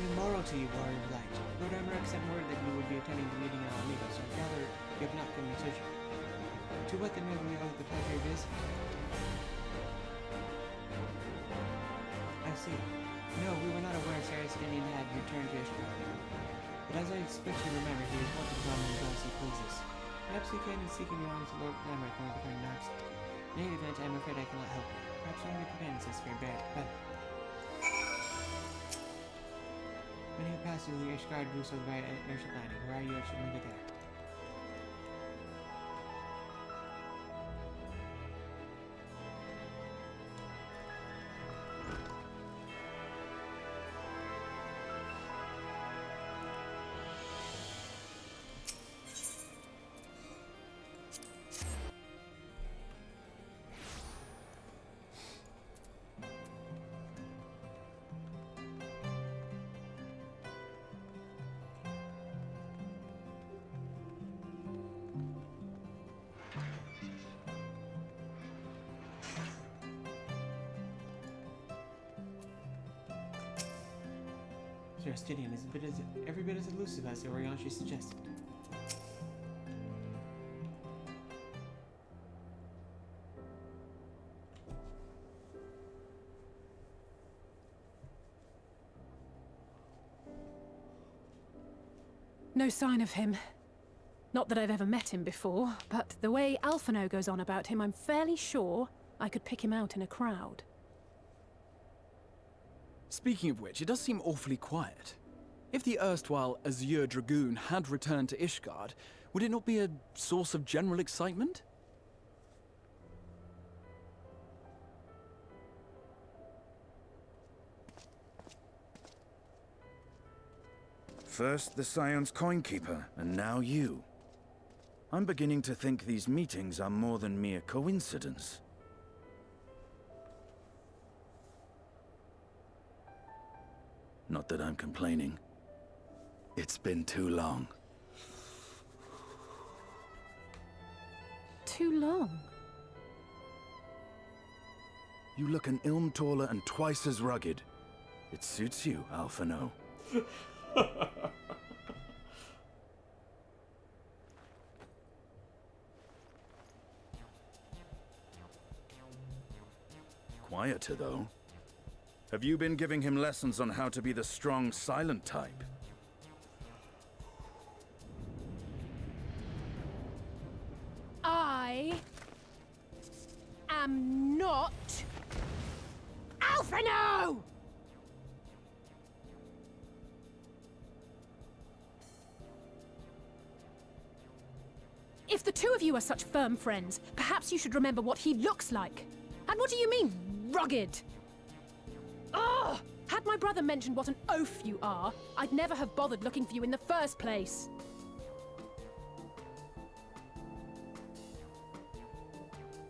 Immoral to you, Warrior of Light. Lord Amarak sent word that you would be attending the meeting in Alameda, so I gather you have not come in search. To what then may we owe the pleasure of visit? I see. No, we were not aware Sarah Stinian had returned to Ishtar. But as I expect you remember, he is what to come and go as he pleases. Perhaps you can seek in the arms of Lord Amarak when we find an absent. In any event, I am afraid I cannot help you. Perhaps one of your companions has fared better. Many who pass through the Ishgard do so via airship landing. Where are you? I should leave it there. Stinian is every bit as elusive as the Orianshi suggested. No sign of him. Not that I've ever met him before, but the way Alphino goes on about him, I'm fairly sure I could pick him out in a crowd. Speaking of which, it does seem awfully quiet. If the erstwhile Azure Dragoon had returned to Ishgard, would it not be a source of general excitement? First the Scion's Coinkeeper, and now you. I'm beginning to think these meetings are more than mere coincidence. Not that I'm complaining. It's been too long. Too long? You look an ilm taller and twice as rugged. It suits you, Alphino. Quieter, though. Have you been giving him lessons on how to be the strong, silent type? I am not Alphino! If the two of you are such firm friends, perhaps you should remember what he looks like. And what do you mean, rugged? Ugh! Had my brother mentioned what an oaf you are, I'd never have bothered looking for you in the first place.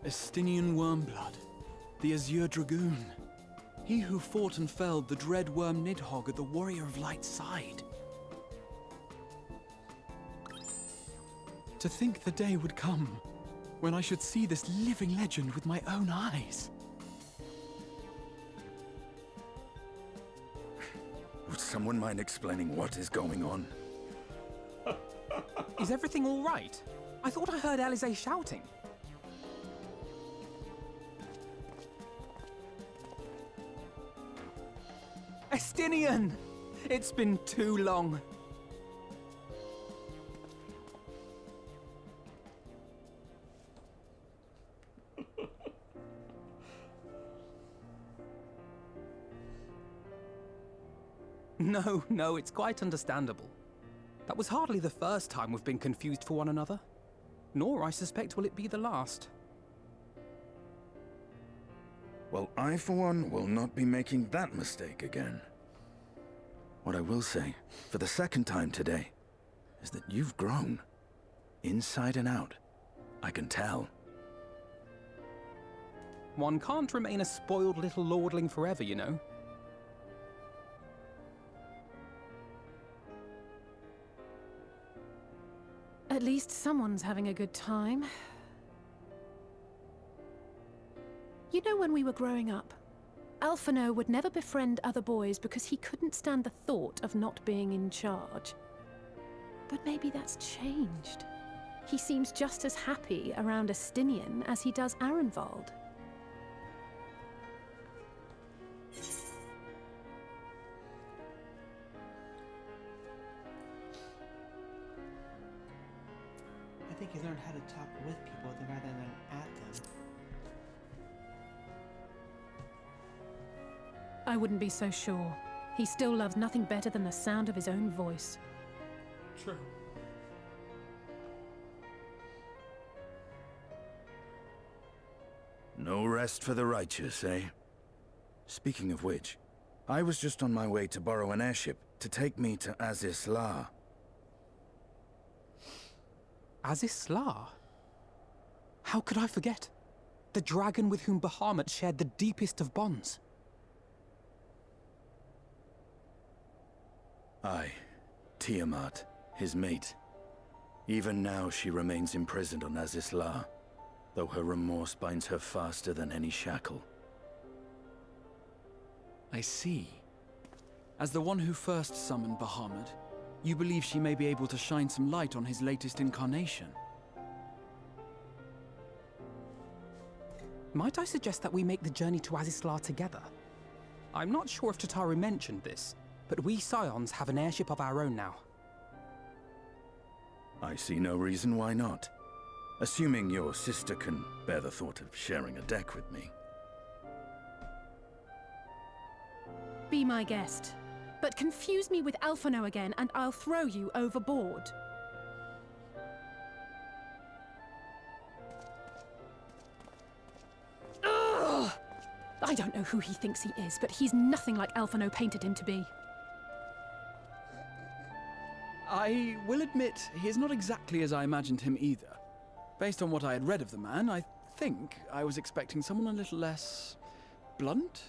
Estinian Wormblood, the Azure Dragoon. He who fought and felled the dread worm Nidhogg at the Warrior of Light's side. To think the day would come when I should see this living legend with my own eyes. Would someone mind explaining what is going on? Is everything all right? I thought I heard Alize shouting. Estinian! It's been too long. No, it's quite understandable. That was hardly the first time we've been confused for one another. Nor, I suspect, will it be the last. Well, I, for one, will not be making that mistake again. What I will say, for the second time today, is that you've grown. Inside and out. I can tell. One can't remain a spoiled little lordling forever, you know. At least someone's having a good time. You know, when we were growing up, Alphino would never befriend other boys because he couldn't stand the thought of not being in charge. But maybe that's changed. He seems just as happy around Estinian as he does Arenvald. I think he learned how to talk with people rather than at them. I wouldn't be so sure. He still loves nothing better than the sound of his own voice. True. No rest for the righteous, eh? Speaking of which, I was just on my way to borrow an airship to take me to Azisla. Azisla? How could I forget? The dragon with whom Bahamut shared the deepest of bonds. Aye, Tiamat, his mate. Even now she remains imprisoned on Azisla, though her remorse binds her faster than any shackle. I see. As the one who first summoned Bahamut, you believe she may be able to shine some light on his latest incarnation? Might I suggest that we make the journey to Azisla together? I'm not sure if Tataru mentioned this, but we Scions have an airship of our own now. I see no reason why not. Assuming your sister can bear the thought of sharing a deck with me. Be my guest. But confuse me with Alphino again, and I'll throw you overboard. Ugh! I don't know who he thinks he is, but he's nothing like Alphino painted him to be. I will admit, he is not exactly as I imagined him either. Based on what I had read of the man, I think I was expecting someone a little less blunt?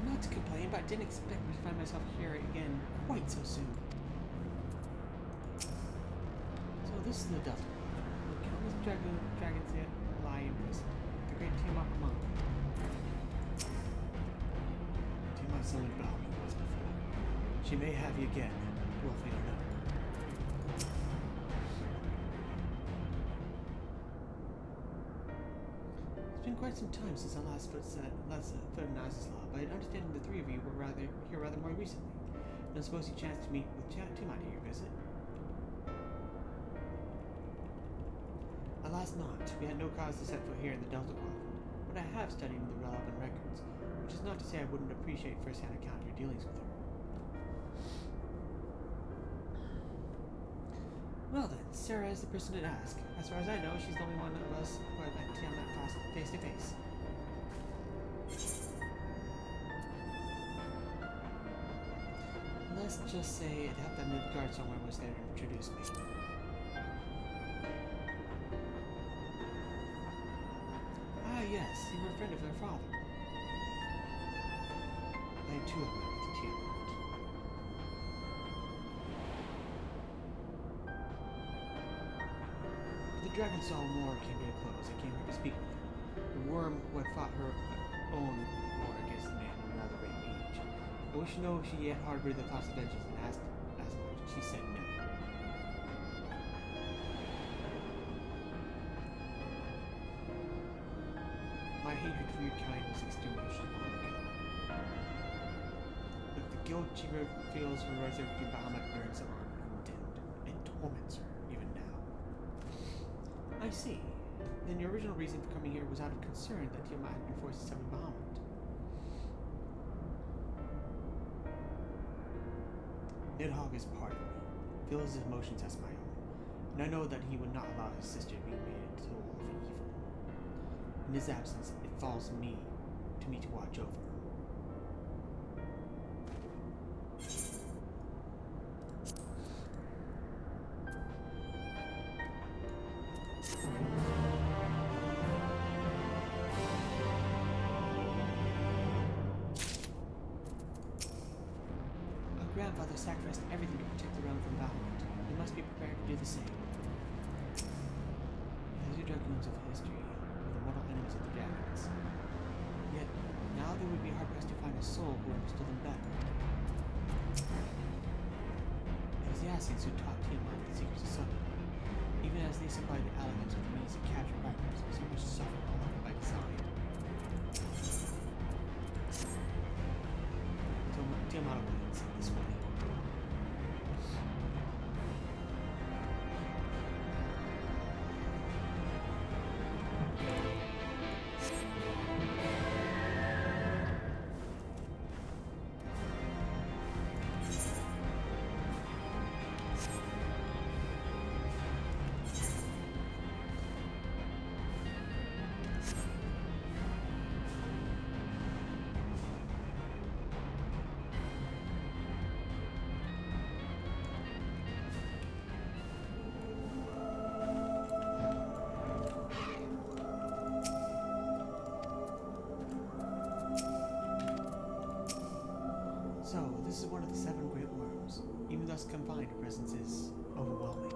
Not to complain, but I didn't expect to find myself here again quite so soon. So this is the Delta. The countless dragons yet lie imprisoned. The great Tiamat monk. Tiamat summoned Bahamut once before. She may have you again, willfully or no. It's been quite some time since I last foot in Azisla, but I understand the three of you were here rather more recently. And I suppose you chanced to meet with Tiamat at your visit. Alas not, we had no cause to set foot here in the Delta Quadrant, but I have studied the relevant records, which is not to say I wouldn't appreciate first-hand account of your dealings with her. Well then, Sarah is the person to ask. As far as I know, she's the only one of us who have met Tiamat face to face. Let's just say it helped that Midgard somewhere was there to introduce me. Ah yes, you were a friend of her father. I had two of them with Tiamat. The Dragonstall War came to a close. I came here to speak with her. The worm who had fought her own war against the man of rather great age. I wish to know if she yet harbored the thoughts of vengeance and asked as much. She said no. My hatred for your kind was extinguished long ago. But the guilt she feels for resurrecting Bahamut burns on undimmed, and torments her even now. I see. Then your original reason for coming here was out of concern that Tiamat had been forced to summon Bahamut. Nidhogg is part of me, feels his emotions as my own, and I know that he would not allow his sister to be made a tool of evil. In his absence, it falls to me to watch over her. Our grandfather sacrificed everything to protect the realm from Bahamut. We must be prepared to do the same. These are dragoons of history, were the mortal enemies of the dragons. Yet, now they would be hard-pressed to find a soul who understood them better. It was the Assassins who taught Tiamat the secrets of Sodom, even as they supplied the Allies with the means to capture rivals, so much suffering all by design. Tiamat awaits this way. So, this is one of the 7 great worms. Even thus confined, her presence is overwhelming.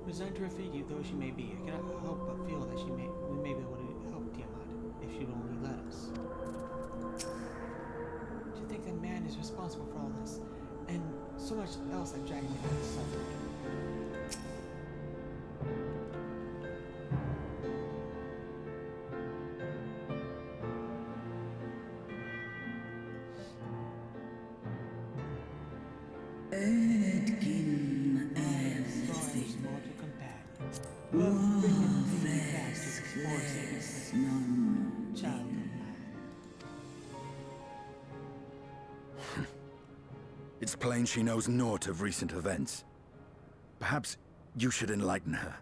Resigned to her fate, though she may be, I cannot help but feel that we may be able to help Tiamat, if she will only let us. To think that man is responsible for all this, and so much else that Dragon has suffered. It's plain she knows naught of recent events. Perhaps you should enlighten her.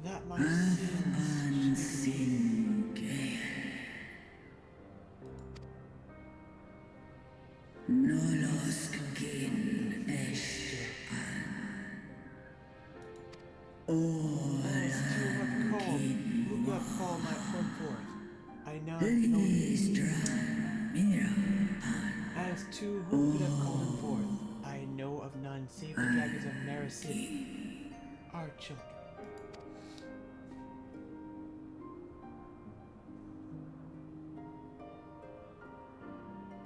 That my sins As to who could have called him forth, I know of none save the dragons of Mara City, our children.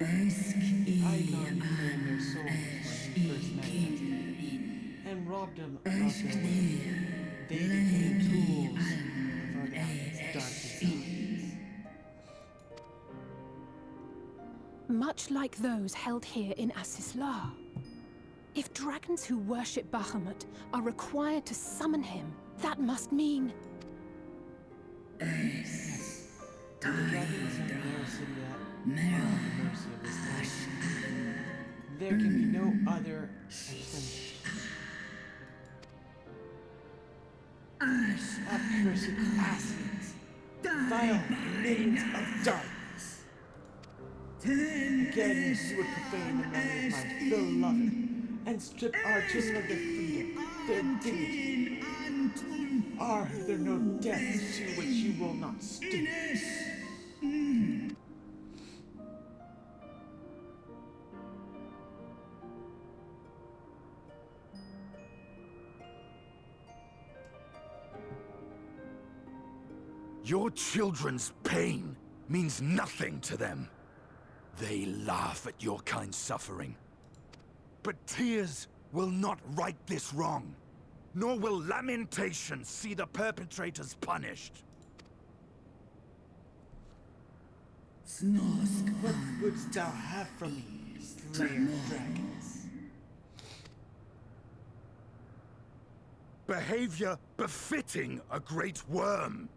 Icon claimed their souls when he first manifested, and robbed them of their will. They became tools of Argana's dark designs. Much like those held here in Asisla. If dragons who worship Bahamut are required to summon him, that must mean... Yes. The dragons of Mara City are at the mercy of this man. There can be no other explanation. Accursed assassins, vile minions of darkness. Again, you would profane the memory of my beloved and strip our children of their freedom, their dignity. Are there no depths to which you will not stoop? Your children's pain means nothing to them. They laugh at your kind suffering. But tears will not right this wrong, nor will lamentation see the perpetrators punished. What wouldst thou have from me, Slayer of Dragons? Behavior befitting a great worm.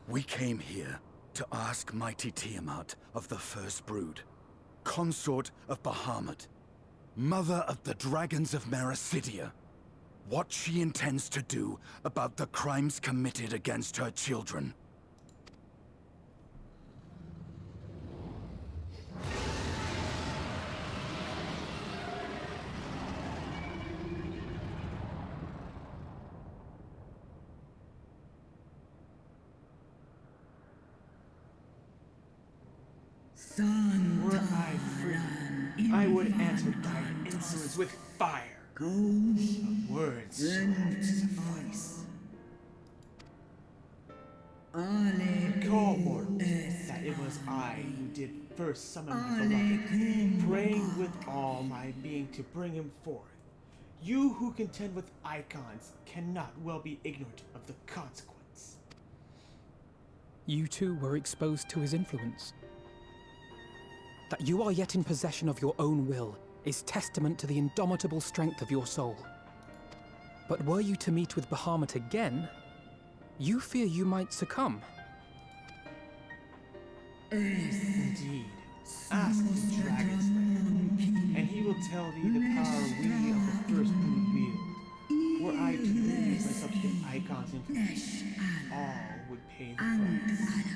We came here to ask mighty Tiamat of the First Brood, consort of Bahamut, mother of the dragons of Mericidia, what she intends to do about the crimes committed against her children. Were I free, I would answer thy insolence with fire. But words shall have to suffice. Recall, mortals, that it was I who did first summon my beloved, praying with all my being to bring him forth. You who contend with icons cannot well be ignorant of the consequence. You too were exposed to his influence. That you are yet in possession of your own will is testament to the indomitable strength of your soul. But were you to meet with Bahamut again, you fear you might succumb. Indeed. Ask the Dragon Slayer, and he will tell thee the power we of the First Brood wield. Were I to lose myself to the Icon's influence, all would pay the price.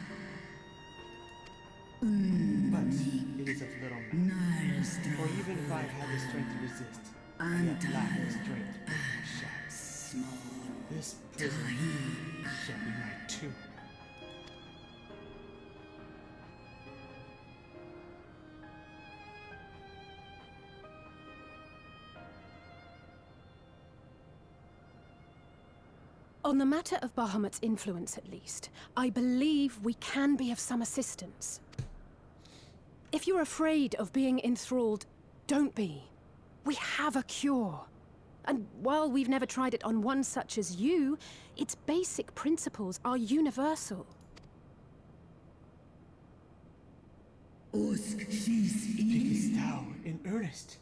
But it is of little matter, for even if I had the strength to resist, I yet lack the strength to break my shadows. This prison shall be my tomb. On the matter of Bahamut's influence, at least, I believe we can be of some assistance. If you're afraid of being enthralled, don't be. We have a cure. And while we've never tried it on one such as you, its basic principles are universal. Speakest thou in earnest?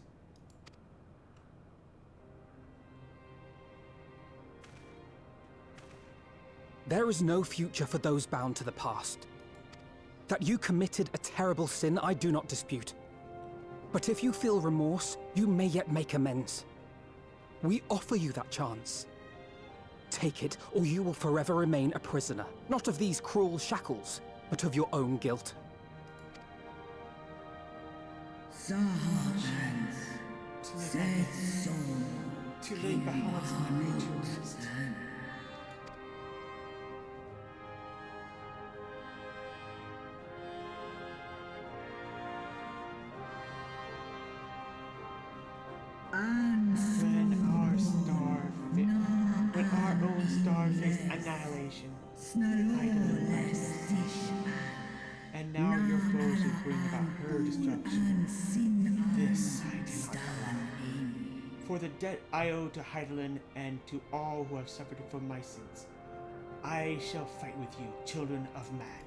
There is no future for those bound to the past. That you committed a terrible sin, I do not dispute. But if you feel remorse, you may yet make amends. We offer you that chance. Take it, or you will forever remain a prisoner, not of these cruel shackles, but of your own guilt. To lay Bahamut's memory to rest. When our own star faced annihilation, and now your foes will bring about her destruction. This I cannot allow. For the debt I owe to Heidelin and to all who have suffered from my sins, I shall fight with you, children of man.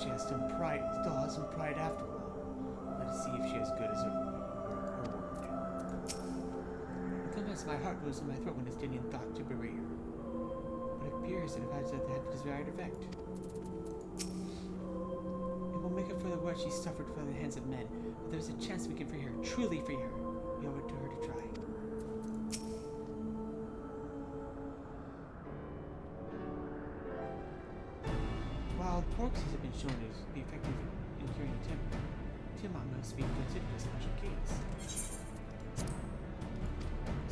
She has some pride, still has some pride after all. Let us see if she is good as her word. Sometimes my heart goes in my throat when it's getting thought to berate her. But it appears that it has had the desired effect. It will make up for the what she suffered from the hands of men. But there's a chance we can free her, truly free her. We owe it to her to try. While proxies have been shown to be effective in curing a temper, Tiamat must be considered a special case.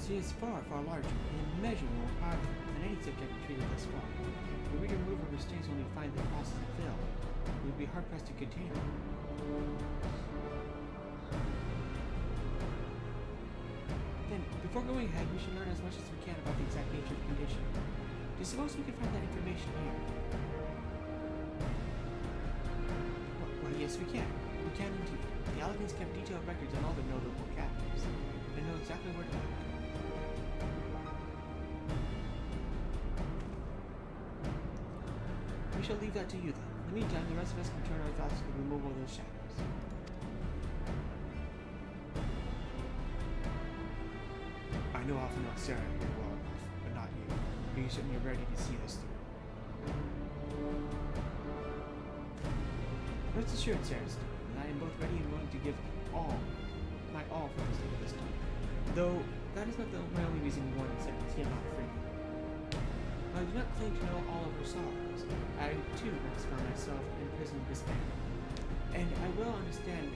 She is far, far larger and immeasurably more powerful than any subject treated thus far. If we remove her restraints when we find the process of fail, we would be hard-pressed to contain her. Then, before going ahead, we should learn as much as we can about the exact nature of the condition. Do you suppose we can find that information here? Well, yes, we can. We can indeed. The Aladins kept detailed records on all the notable captives, and know exactly where to look. We shall leave that to you then. In the meantime, the rest of us can turn our thoughts to the removal of those shadows. I know often not Sarah here well enough, but not you. But you certainly are ready to see this through. Rest assured, Sarah, that I am both ready and willing to give my all for this thing this time. Though, that is not my only reason we want to set Tiamat free. I do not claim to know all of her sorrows. I, too, once found myself in prison of despair. And I well understand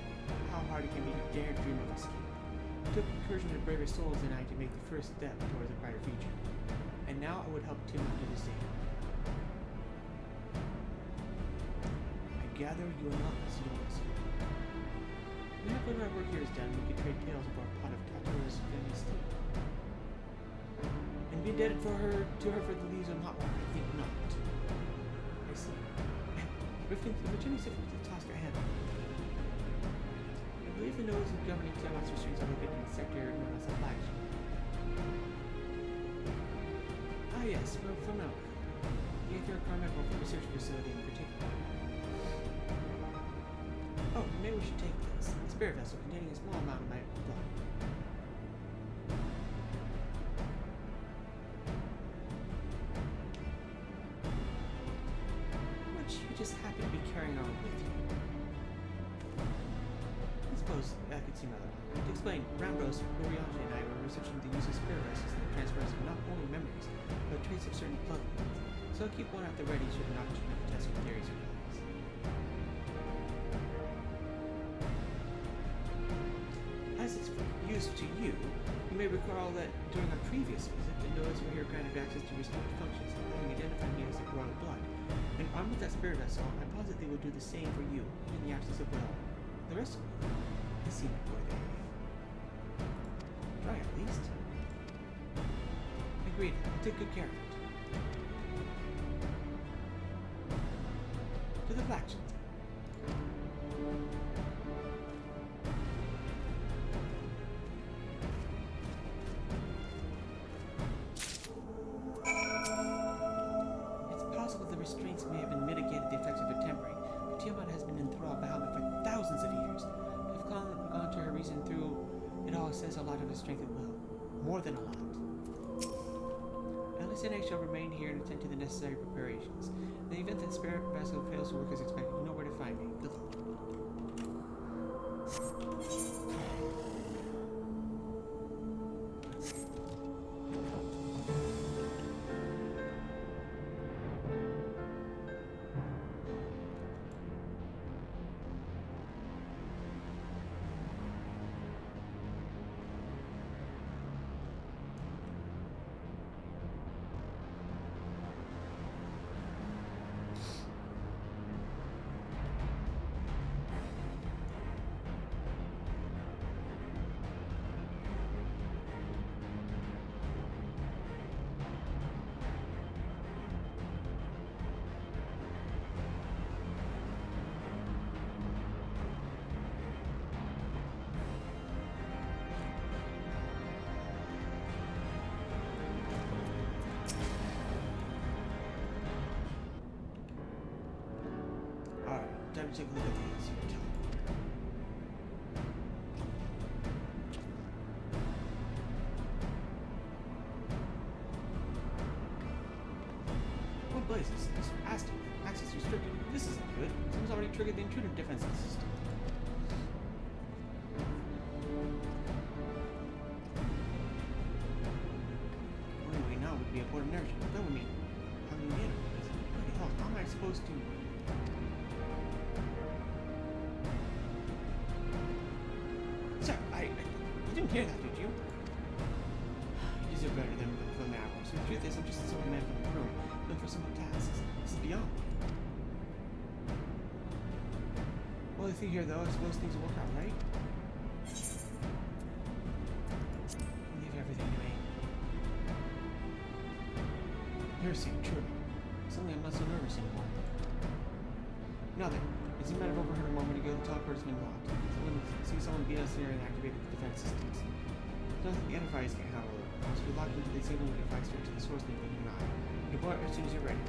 how hard it can be to dare dream of escape. It took incursion of braver souls than I to make the first step towards a brighter future. And now I would help Tiamat do the same. I gather you are not as yours. When our work here is done, we can trade tales of our pot of Tatura's family stew. And be indebted to her for the leaves of Hotwire? I think not. I see. Returning swiftly to the task at hand. I believe the nodes of governing Tiamat's restraints are located in the sector known as the flagship. Ah yes, we're from now. The Aether Carmichael for research facility in particular. Oh, maybe we should take this. A spirit vessel containing a small amount of my blood. Which you just happen to be carrying on with you. I suppose that could seem rather odd. To explain, Rambros, Oriange, and I were researching the use of spirit vessels and the transference of not only memories, but traits of certain blood lines. So I'll keep one at the ready should an opportunity to test your theories arise. As it's used to you, you may recall that during a previous visit, the nodes were here granted access to restricted functions, having identified me as the royal blood. And armed with that spirit vessel, I posit they will do the same for you, in the absence of the rest of you. They seem worthy. Try at least. Agreed. I'll take good care of it. To the faction. It's possible the restraints may have been mitigated the effects of her tempering, but Tiamat has been enthralled by Bahamut for thousands of years. To have gone to her reason through it all says a lot of her strength and will. More than a lot. Alice and I shall remain here and attend to the necessary preparations. In the event that the spirit vessel fails to work as expected, you know where to find me. Good luck. Time to take a look at these. What blaze is this? Access restricted. This isn't good. Someone's already triggered the intruder defense system. Only way now would be a port of inertia. That would mean having the internet. What the hell? How am I supposed to? Sir, you didn't hear that, did you? The truth is, I'm just a simple man from the room, looking for simple tasks. This is beyond. Well, the thing here, though, I suppose things will work out, right? Leave everything to me. Nursing, true. Suddenly I'm not so nervous anymore. Now then, it seemed I've overheard a moment ago the teleport has been locked. Someone see someone beat us here and activated the defense systems. Nothing the Enterprise can handle it. Once we lock into the signal, we can fly straight to the source link in your eye. Report as soon as you're ready.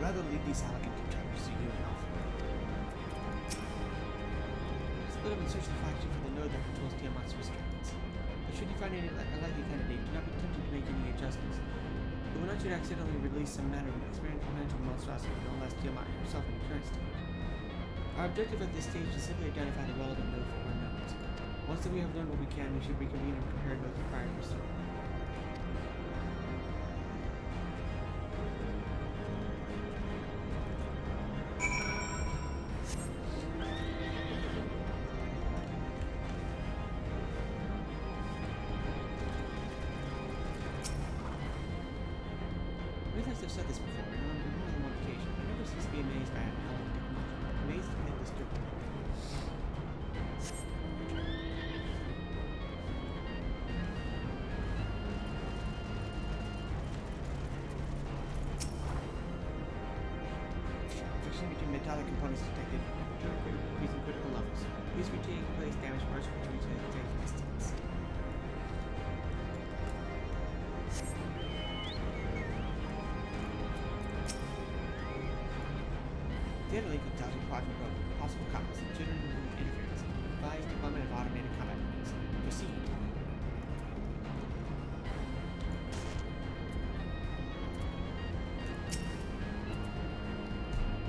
Rather leave these elegant containers to you and Alpha. Split up and search the flagship for the node that controls Tiamat's restraints. But should you find any likely candidate, do not be tempted to make any adjustments. We will not you accidentally release some matter of experimental monstrosity, no less Tiamat herself in the current state. Our objective at this stage is simply identify the relevant node for our nodes. Once that we have learned what we can, we should reconvene and compare nodes required for certain. I've said this before, and on more than one occasion. I never cease to be amazed by how technology, amazed at this different. Friction between metallic components detected, increasing critical levels. Please retake place damage parts which reach a safe distance. Data link with Delta Quadrant Probe. Possible copies of children interference. Advised deployment of automated combat units. Proceed.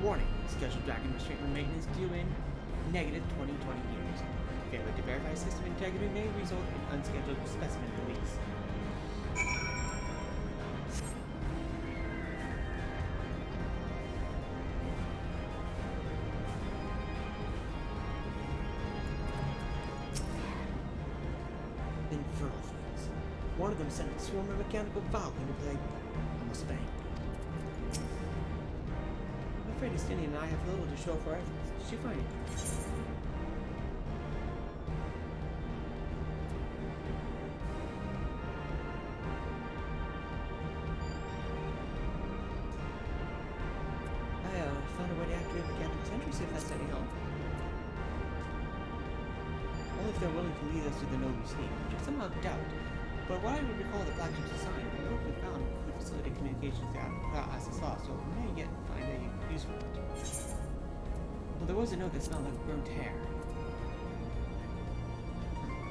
Warning. Scheduled Dragon restraint maintenance due in negative 2020 years. Failure to verify system integrity may result in unscheduled specimen release. Infernal things. One of them sent a swarm of mechanical valve into play. Almost bang. I'm afraid Estinian and I have little to show for evidence. Did you find it? I found a way to activate mechanical sentry, see if that's any help. Only if they're willing to lead us to the node we seek, which I somehow doubt. But what I would recall the flagship's design, the node we found could facilitate communications without access lost, so we may yet find a use for it. Well, there was a node that smelled like burnt hair.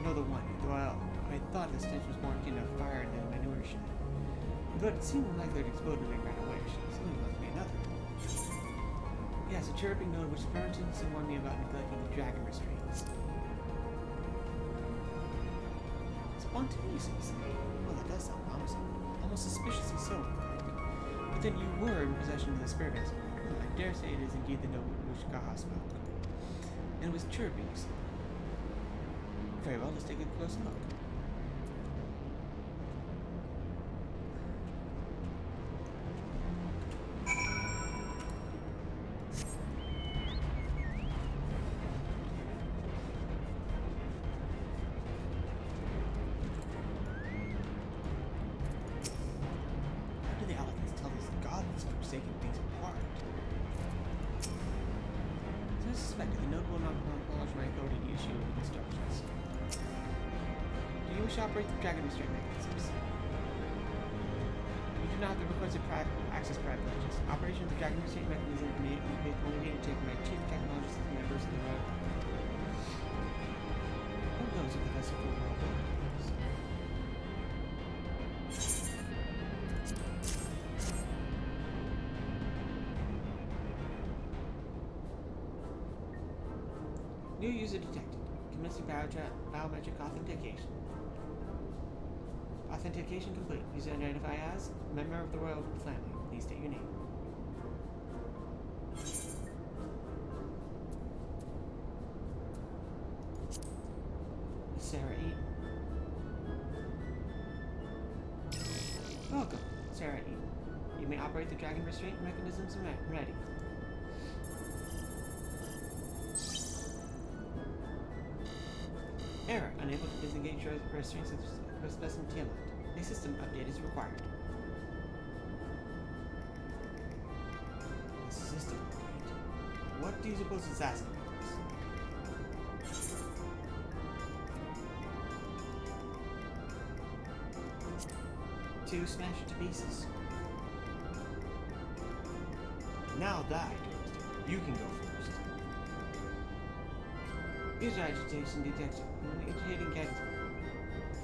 Another one, though I thought the stench was more akin to fire than manure shed. But it seemed likely to explode when they ran away, so something must be another. Yes, a chirping node which Spartans warned me about neglecting the dragon restraints. Spontaneously so. Well, that does sound promising. Almost suspiciously so, in fact. But then you were in possession of the spirit vessel. Well, I dare say it is indeed the note which Gaha spoke. And it was chirpings. Very well, let's take a closer look. taking things apart. So I suspected the note will not acknowledge my coded issue of instructions. Do you wish to operate the dragon restraint mechanisms? You do not have the requested access privileges. Operation of the dragon restraint mechanism may only be undertaken by chief technologists and members of the Royal Family. Or those of the vessel for Royal Buildings. New user detected. Commencing biometric authentication. Authentication complete. User identify as member of the Royal Family. Please state your name. Sarah Eaton. Welcome, Sarah Eaton. You may operate the dragon restraint mechanisms when ready. Error. Unable to disengage restraints of specimen Tiamat. A system update is required. A system update? What do you suppose it's asking of us? To smash it to pieces. Now that I do understand, you can go first. User agitation detected. Indicating guidance.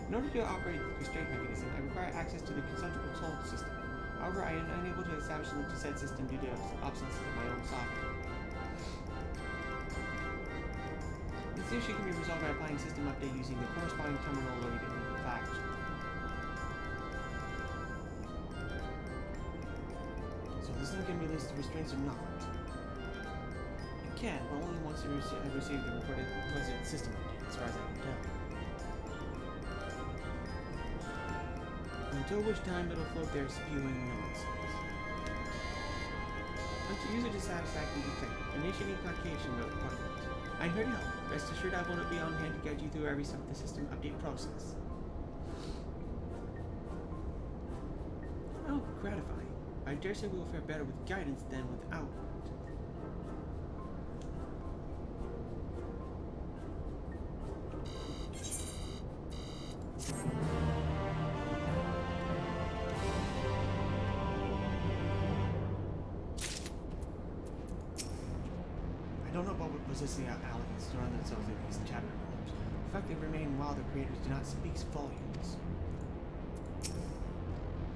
In order to operate the restraint mechanism, I require access to the concentric control system. However, I am unable to establish a link to said system due to obsolescence of my own software. This issue can be resolved by applying system update using the corresponding terminal located in the faction. So this thing can release the restraints or not. It can, but only once you have received the requested system update, as far as I can tell. Until which time it'll float there spewing nonsense. Until user dissatisfaction detected. Initiating application appointment. I'm here to help. Rest assured I will be on hand to guide you through every step of the system update process. Oh, gratifying. I dare say we will fare better with guidance than without it. I don't know about what possessing allegories surround themselves in these chattering rooms. The fact they remain while their creators do not speaks volumes.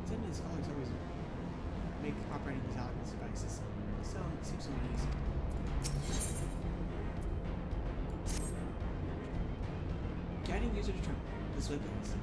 Zen and his colleagues always make operating these alchemist devices. It seems so easy. Guiding user to terminal. This way, please.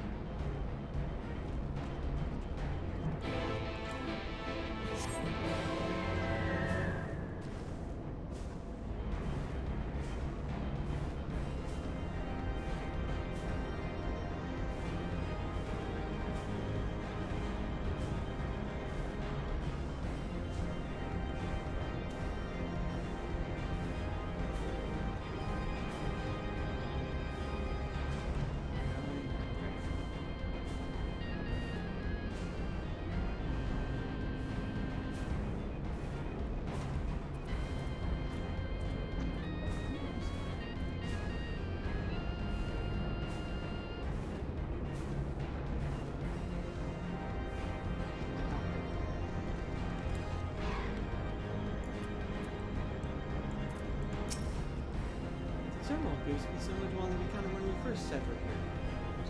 Terminal appears to be similar to one that we encountered when we first set foot here.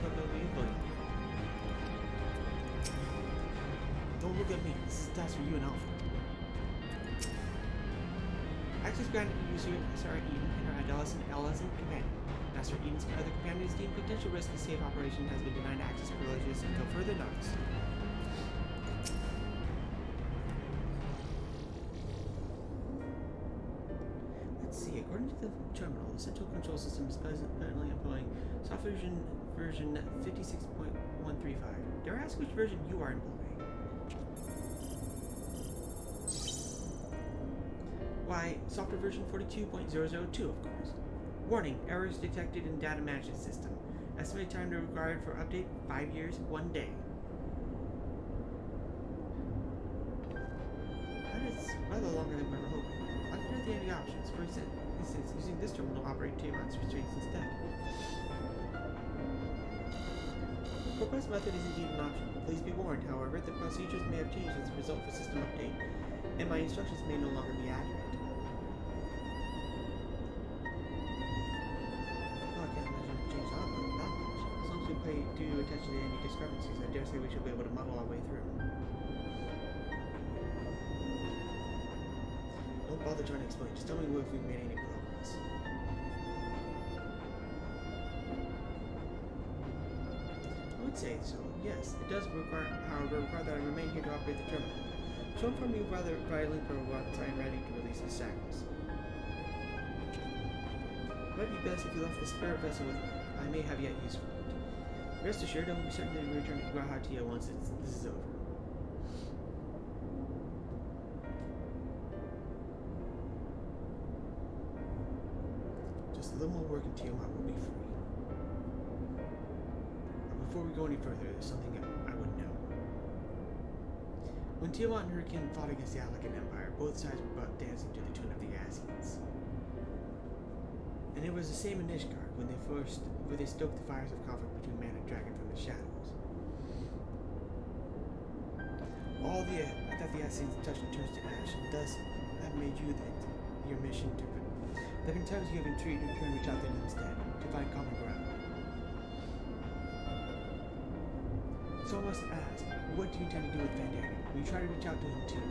So there'll be a vote. Don't look at me. This is a task for you and Alpha. Access granted to user Sarah Eaton and her adolescent companion. Master Eaton's other companions deemed potential risk of safe operation has been denied access privileges until further notice. According to the terminal, the central control system is presently employing software version 56.135. Dare I ask which version you are employing? Why, software version 42.002, of course. Warning, errors detected in data management system. Estimated time required for update, 5 years, 1 day. is rather longer than we were hoping. I've considered the enemy options. For instance, using this terminal to operate Tiamat's restraints instead. The proposed method is indeed an option. Please be warned, however, the procedures may have changed as a result of a system update, and my instructions may no longer be accurate. Well, I can't imagine it changed that much. As long as we pay due attention to any discrepancies, I dare say we should be able to muddle our way through. Don't bother trying to explain. Just tell me if we've made any progress. I would say so, yes. It does however, require that I remain here to operate the terminal. Show inform you rather via link or once I am ready to release the shackles. It might be best if you left the spirit vessel with me. I may have yet use for it. Rest assured, I will be certain to return to Grahatia once this is over. Just a little more work and Tiamat will be free. Before we go any further, there's something I would know. When Tiamat and her kin fought against the Alakan Empire, both sides were but dancing to the tune of the Ascians. And it was the same in Ishgard when they stoked the fires of conflict between man and dragon from the shadows. I thought the Ascians touched and turns to ash, and thus have made you your mission to. There have been times you have intrigued and turned reach out to them instead, to find common ground. So I must ask, what do you intend to do with Van Daniel? Will you try to reach out to him too?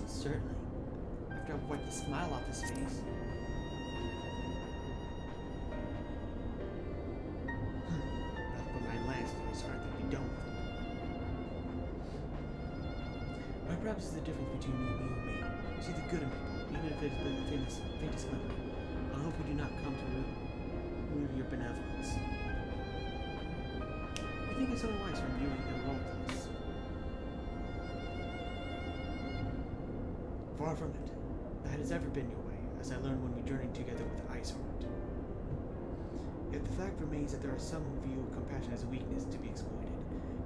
Certainly. After I've wiped the smile off his face. I'll put my lance through his heart and be done with it. Or perhaps it's the difference between you and me. See the good in people, even if it is but the faintest glimmer. I hope we do not come to ruin your benevolence. I think it's only wise from viewing the world thus. Far from it. That has ever been your way, as I learned when we journeyed together with Iceheart. Yet the fact remains that there are some who view compassion as a weakness to be exploited.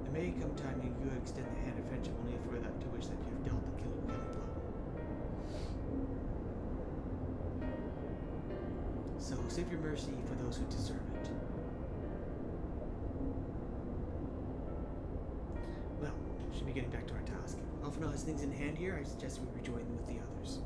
There may come time when you extend the hand of friendship only for that to which that you have dealt the killing blow. So save your mercy for those who deserve it. Well, we should be getting back to our task. Alphinaud has things in hand here. I suggest we rejoin with the others.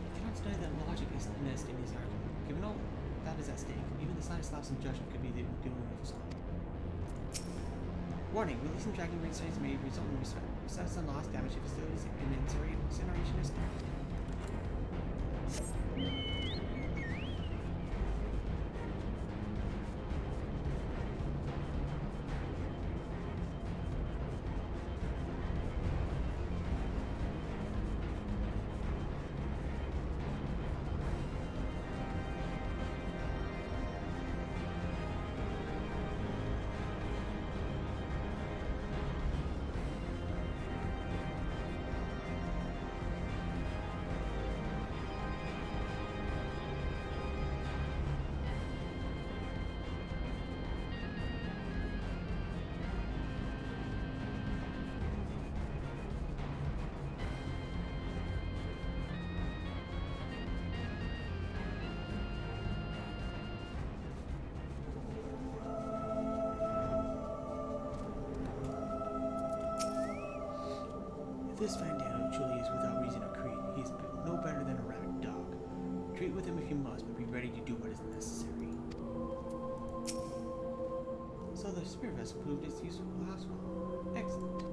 I cannot deny that logic is nest in his argument. Given all that is at stake, even the slightest lapse in judgment could be the doom of us all. Warning, releasing dragon ring sites may result in recess and loss, damage to facilities, and incineration is stopped. This Van Daniel truly is without reason or creed. He is no better than a rabid dog. Treat with him if you must, but be ready to do what is necessary. So the spirit vessel proved its useful household. Excellent.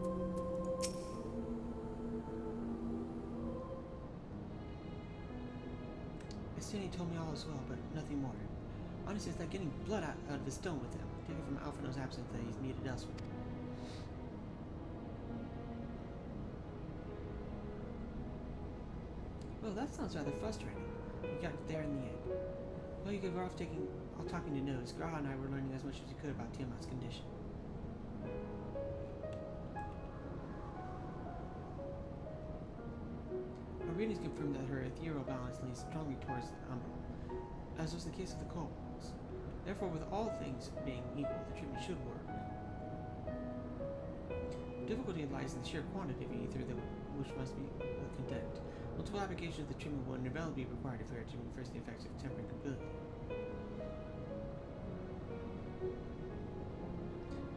Estini told me all as well, but nothing more. Honestly, it's like getting blood out of his stone with him. Taken from Alphinaud's absence that he's needed elsewhere. Well, that sounds rather frustrating. We got there in the end. While you were off talking to Nose, Graha and I were learning as much as we could about Tiamat's condition. Our readings confirmed that her ethereal balance leans strongly towards Umbra, as was the case with the kobolds. Therefore, with all things being equal, the treatment should work. Difficulty lies in the sheer quantity of ether which must be condensed. Multiple applications of the treatment will inevitably be required if we are to reverse the effects of tempering completely.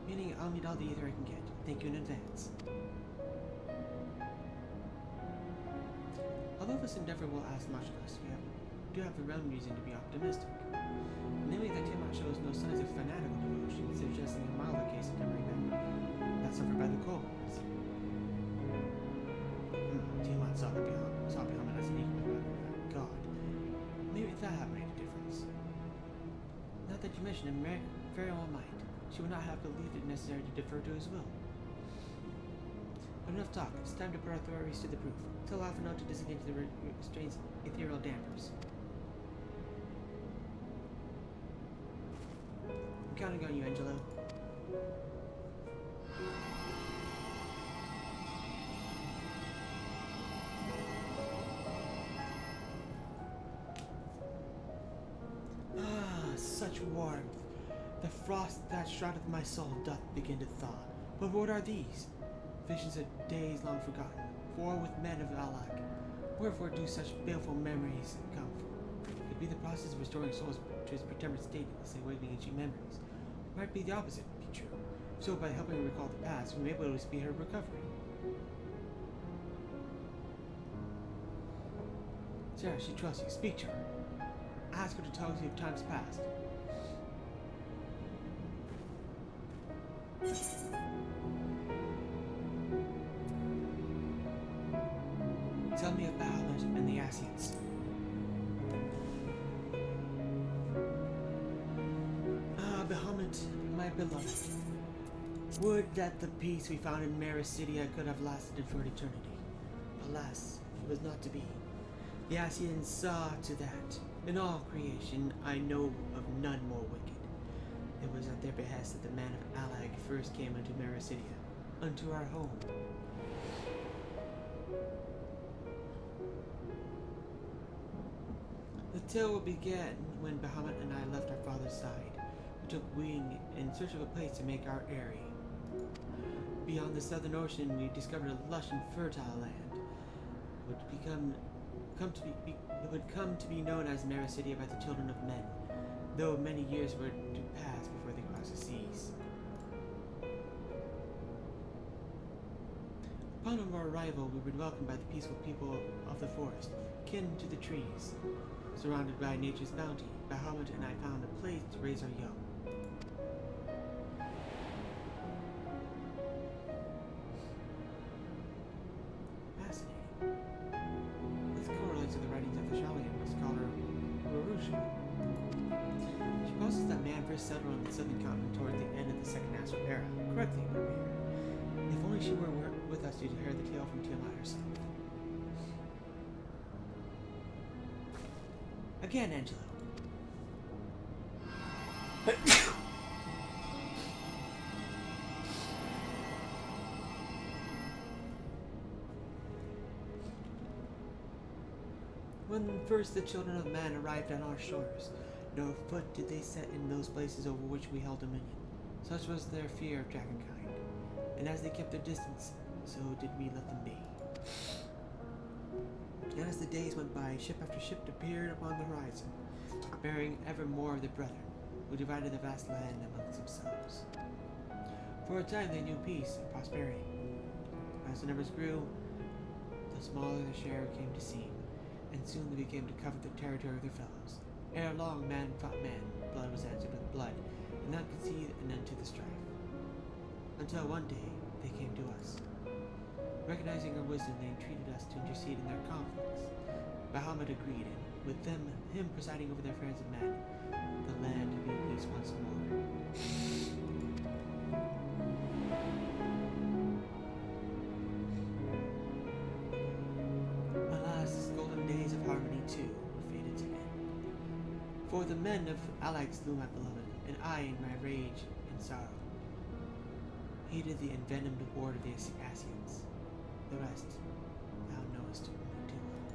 Meaning, I'll need all the ether I can get. Thank you in advance. Although this endeavor will ask much of us, we do have a realm reason to be optimistic. Namely, that Tiamat shows no signs of fanatical devotion, suggesting a milder case of tempering than that suffered by the kobolds. Tiamat saw Bahamut as an equal god. Maybe that made a difference. Not that you mention him, very well might. She would not have believed it necessary to defer to his will. But enough talk. It's time to put our authorities to the proof. Tell Alphinaud to disengage the restraints ethereal dampers. I'm counting on you, Angelo. Such warmth. The frost that shroudeth my soul doth begin to thaw. But what are these? Visions of days long forgotten, war with men of Alak. Wherefore do such baleful memories come from? Could be the process of restoring souls to its pretemperate state, as awakening ancient memories. Might be the opposite be true. So by helping her recall the past, we may be able to speed her recovery. Sarah, she trusts you. Speak to her. Ask her to tell you of times past. Tell me of Bahamut and the Ascians. Bahamut, my beloved. Would that the peace we found in Mericidia could have lasted for eternity. Alas, it was not to be. The Ascians saw to that. In all creation, I know of none more wicked. It was at their behest that the man of Alag first came into Mericidia, unto our home. The tale began when Bahamut and I left our father's side. We took wing in search of a place to make our eyrie. Beyond the southern ocean, we discovered a lush and fertile land. It would come to be known as Mericidia by the children of men, though many years were to pass before they crossed the seas. Upon our arrival, we were welcomed by the peaceful people of the forest, kin to the trees. Surrounded by nature's bounty, Bahamut and I found a place to raise our young. Fascinating. This correlates to the writings of the Shalian scholar Urusha. She posits that man first settled on the southern continent toward the end of the Second Astral Era. Correctly, it would appear. If only she were with us to hear the tale from Tiamat herself. Again, Angelo. When first the children of man arrived on our shores, no foot did they set in those places over which we held dominion. Such was their fear of dragonkind. And as they kept their distance, so did we let them be. And as the days went by, ship after ship appeared upon the horizon, bearing ever more of the brethren, who divided the vast land amongst themselves. For a time they knew peace and prosperity. As the numbers grew, the smaller the share came to seem, and soon they began to cover the territory of their fellows. Ere long, man fought man, blood was answered with blood, and none could see an end to the strife. Until one day, they came to us. Recognizing our wisdom, they entreated us to intercede in their conflicts. Bahamut agreed, and with him presiding over the affairs of men, the land to be at peace once more. Alas, the golden days of harmony too were fated to end. For the men of Alag slew my beloved, and I, in my rage and sorrow, hated the envenomed horde of the Asians. The rest thou knowest only too well.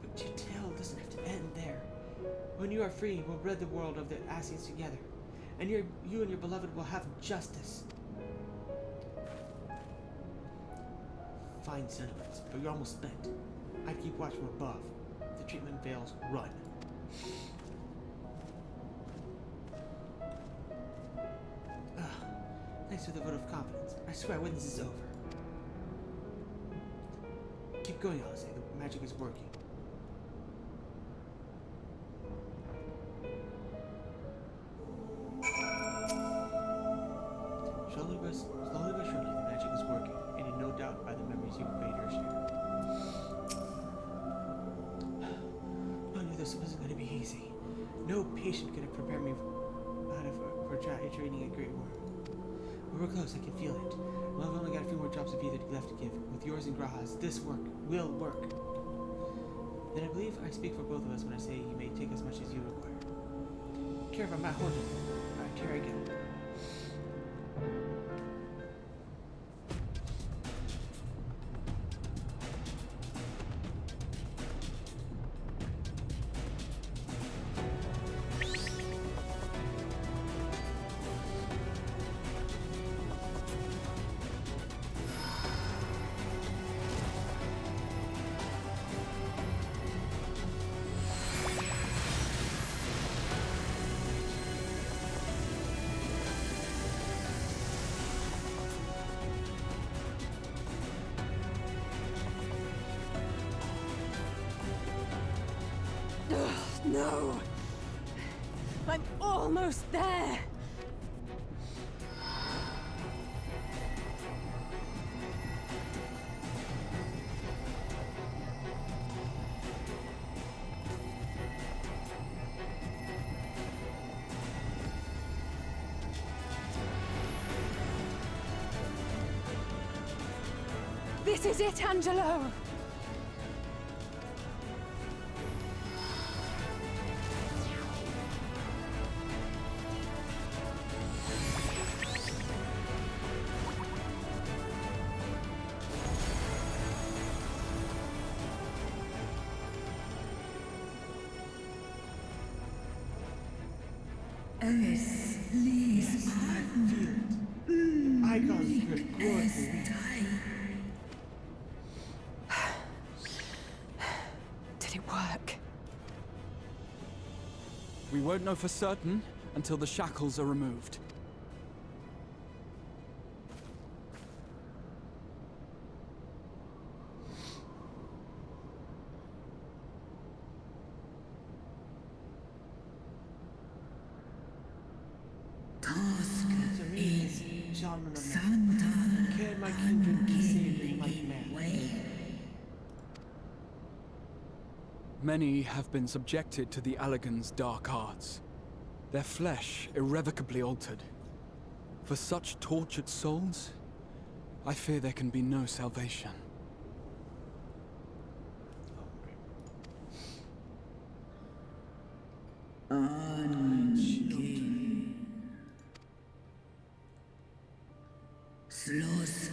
But your tale doesn't have to end there. When you are free, we'll rid the world of the Asians together, and you and your beloved will have justice. Fine sentiments, but you're almost spent. I'd keep watch from above. If the treatment fails, run. Thanks for the vote of confidence. I swear when this is over. Keep going, Alice. The magic is working. Slowly but surely, the magic is working, and in no doubt by the memories you made her share. I knew this wasn't going to be easy. No patient could have prepared me for training a great worm. We're close, I can feel it. Well, I've only got a few more drops of ether left to give. With yours and Graha's, this work will work. Then I believe I speak for both of us when I say you may take as much as you require. Care if I'm not holding you. Alright, here I go. No! I'm almost there! This is it, Angelo! Alice, please, I feel it. The icons could grow Did it work? We won't know for certain until the shackles are removed. Can my kindred be saved in like man? Many have been subjected to the Allagan's dark arts, their flesh irrevocably altered. For such tortured souls, I fear there can be no salvation.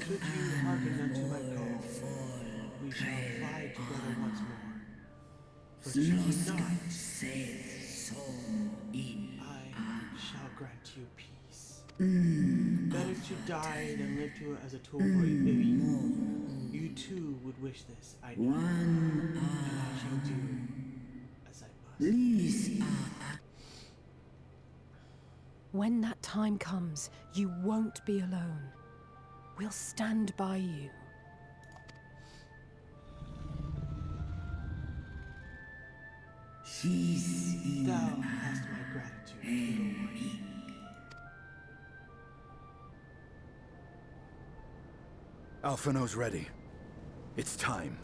Could you hearken unto my call? We shall fly together once more. But should you not, I shall grant you peace. Better to die than live to as a tool for evil. You too would wish this, I know. And I shall do as I must. When that time comes, you won't be alone. We'll stand by you. Thou hast my gratitude, little one. Alphino's ready. It's time.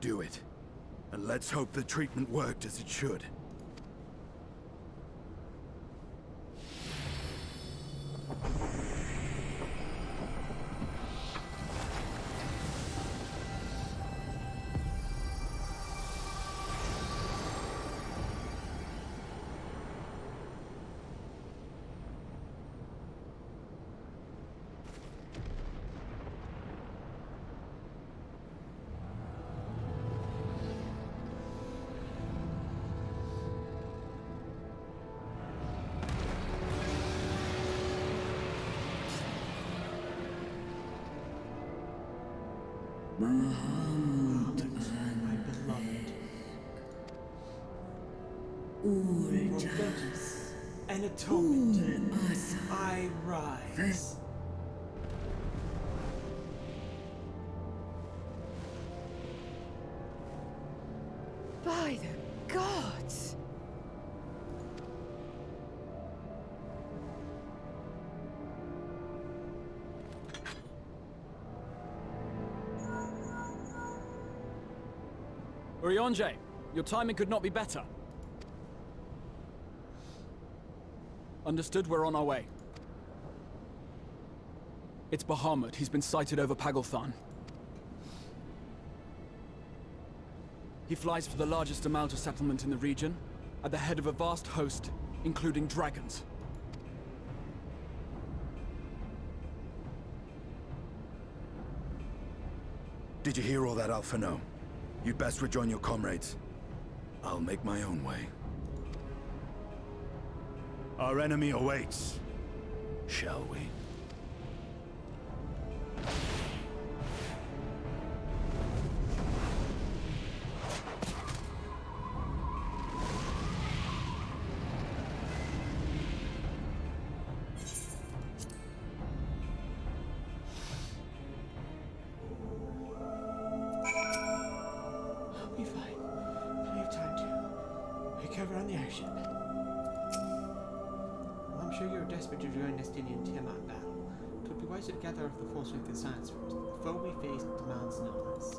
Do it. And let's hope the treatment worked as it should. Bahamut, my beloved. For vengeance and atonement, I rise. By the gods! Orionje, your timing could not be better. Understood, we're on our way. It's Bahamut. He's been sighted over Pagalthan. He flies for the largest Amalta settlement in the region, at the head of a vast host, including dragons. Did you hear all that, Alphino? You'd best rejoin your comrades. I'll make my own way. Our enemy awaits. Shall we? I'll be fine. Plenty of time to recover on the airship. I'm sure you're desperate to join Destinian Tiamat battle. It would be wiser to gather up the full strength of science first. The foe we face demands no less.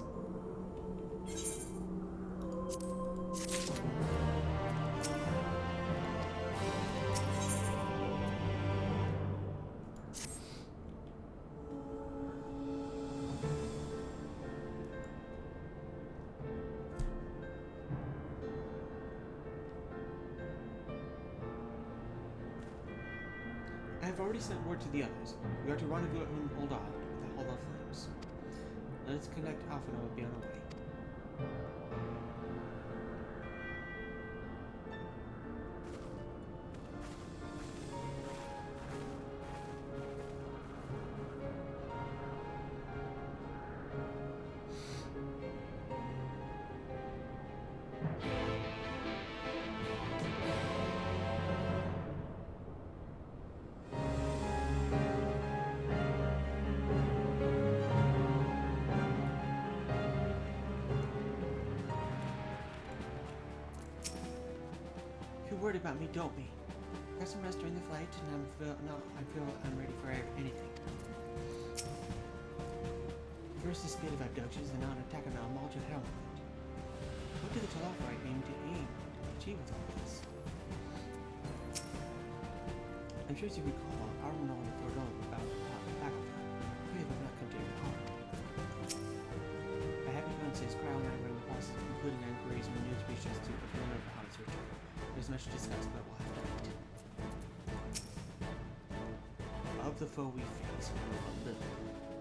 I have already sent word to the others. We are to rendezvous at Old Isle with the Hall of Flames. Let's connect Alphino and be on our way. If you're worried about me, don't be. Got some rest during the flight, and I feel I'm ready for anything. First, this bit of abductions, and now an attack on our Malta helmet. What did the Talafari aim to achieve with all this? I'm sure as you recall, our knowledge for Rome about Pagalthan. We have not come to your harm. A happy coincidence, Crowell and I were in the process of concluding our inquiries when news reached us to the corner of Bahamut's return. There's much to discuss, but we'll have to wait. Of the foe we face, we know a little.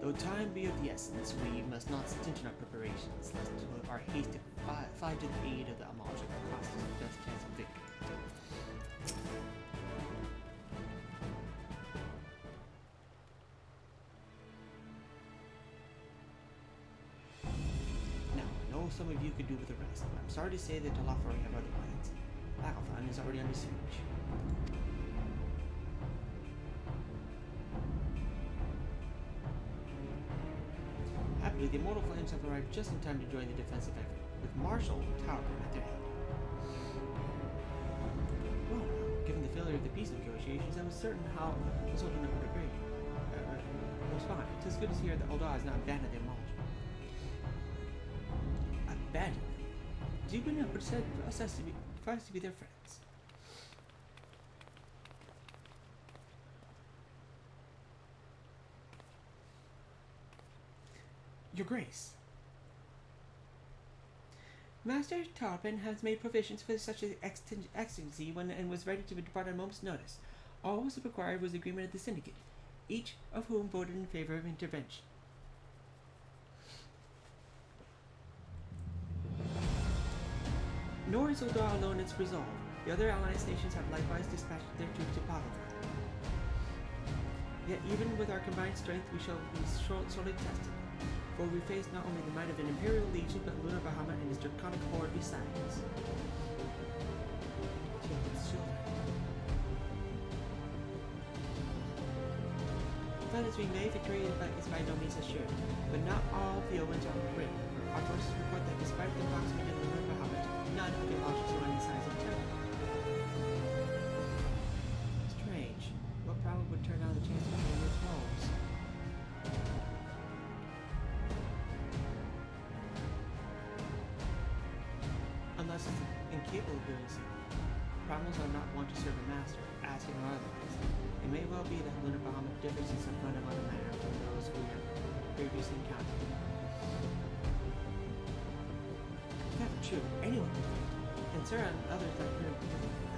Though time be of the essence, we must not stint in our preparations, lest our haste to fly to the aid of the Amalta cost us the best chance of victory. Now, I know some of you could do with the rest, but I'm sorry to say that Talafari have other plans. Pagalthan is already under siege. Happily, the Immortal Flames have arrived just in time to join the defensive effort, with Marshal Tauber at their head. Well, given the failure of the peace negotiations, I was certain how this would respond. It is good to hear that Ul'dah has not abandoned the Amalta. Abandoned them? Do you know what it said for us to be their friends? Your Grace. Master Tarpin has made provisions for such an exigency and was ready to depart at a moment's notice. All was required was the agreement of the Syndicate, each of whom voted in favor of intervention. Nor is Ul'dah alone in its resolve. The other alliance nations have likewise dispatched their troops to Pagalthan. Yet even with our combined strength, we shall be sorely tested. For we face not only the might of an Imperial Legion, but Lunar Bahamut and his draconic horde besides. Tiamat's children. Find as we may, victory is by no means assured, but not all of the Owens are grim. Our forces report that despite the proximity of Lunar Bahamut, none of the launches show any signs of terror. Strange. What problem would turn down the chance of Lunar walls? Unless it's incapable of doing so. Primals are not one to serve a master, asking or otherwise. It may well be that Lunar Bahamut differs in some fundamental manner from those we have previously encountered. If that's true, anyone can fight, and Sarah and others like her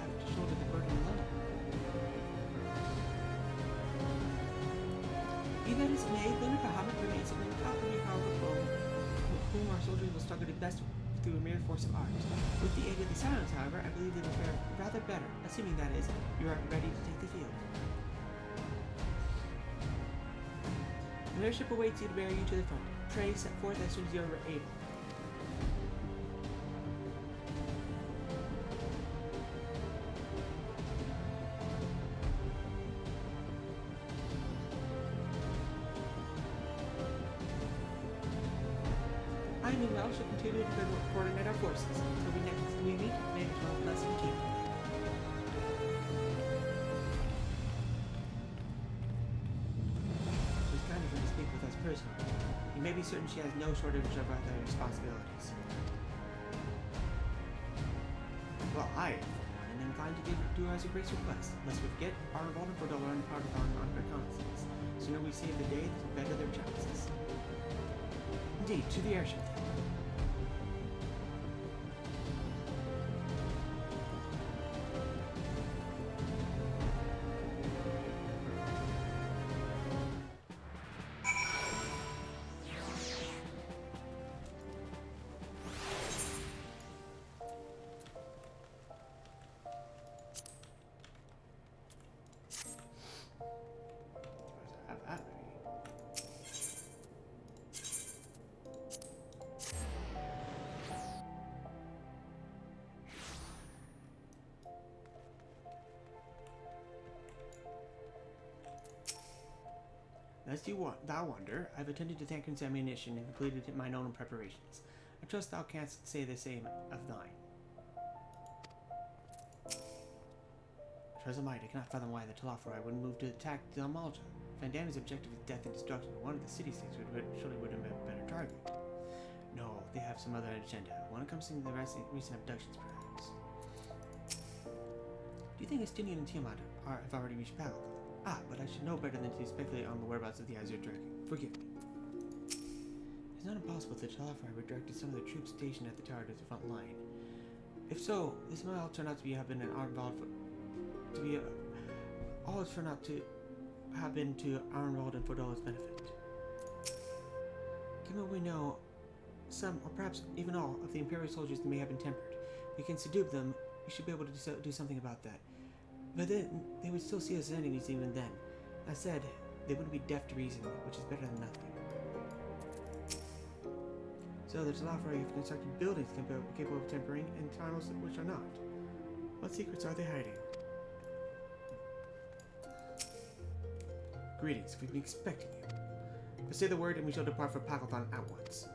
have to shoulder the burden alone. Be that as it may, Lunar Bahamut remains an incomparably powerful foe, whom our soldiers will struggle to best through a mere force of arms. With the aid of the Silence, however, I believe they will fare rather better, assuming that is, you are ready to take the field. An airship awaits you to bear you to the front. Pray set forth as soon as you are able. I meanwhile shall continue to coordinate our forces. Until we meet, may the 12 bless and keep. She's kind of her to speak with us personally. You may be certain she has no shortage of other responsibilities. Well, I, for one, am inclined to do as a grace request. Lest we forget, our revolt and Bordello are part of on reconnaissance. The sooner we save the day, the better their chances. Indeed, to the airship. Lest thou wonder, I've attended to Thancred's ammunition and completed mine own preparations. I trust thou canst say the same of thine. As a might, I cannot fathom why the Telafari wouldn't move to attack Del Malta. Vandami's objective is death and destruction. One of the city-states surely would have been a better target. No, they have some other agenda. One accompanying the recent abductions, perhaps. Do you think Estinian and Tiamat have already reached Pal? Ah, but I should know better than to speculate on the whereabouts of the Azure Dragon. Forgive me. It's not impossible that Telafari redirected some of the troops stationed at the tower to the front line. If so, this might all turn out to have been our and Fodola's benefit. Given what we know, some, or perhaps even all, of the Imperial soldiers may have been tempered. If we can subdue them, we should be able to do something about that. But then, they would still see us as enemies even then. That said, they wouldn't be deaf to reason, which is better than nothing. So there's a lot for you have constructed buildings capable of tempering and tunnels which are not. What secrets are they hiding? Greetings, we've been expecting you. But say the word and we shall depart for Pakistan at once.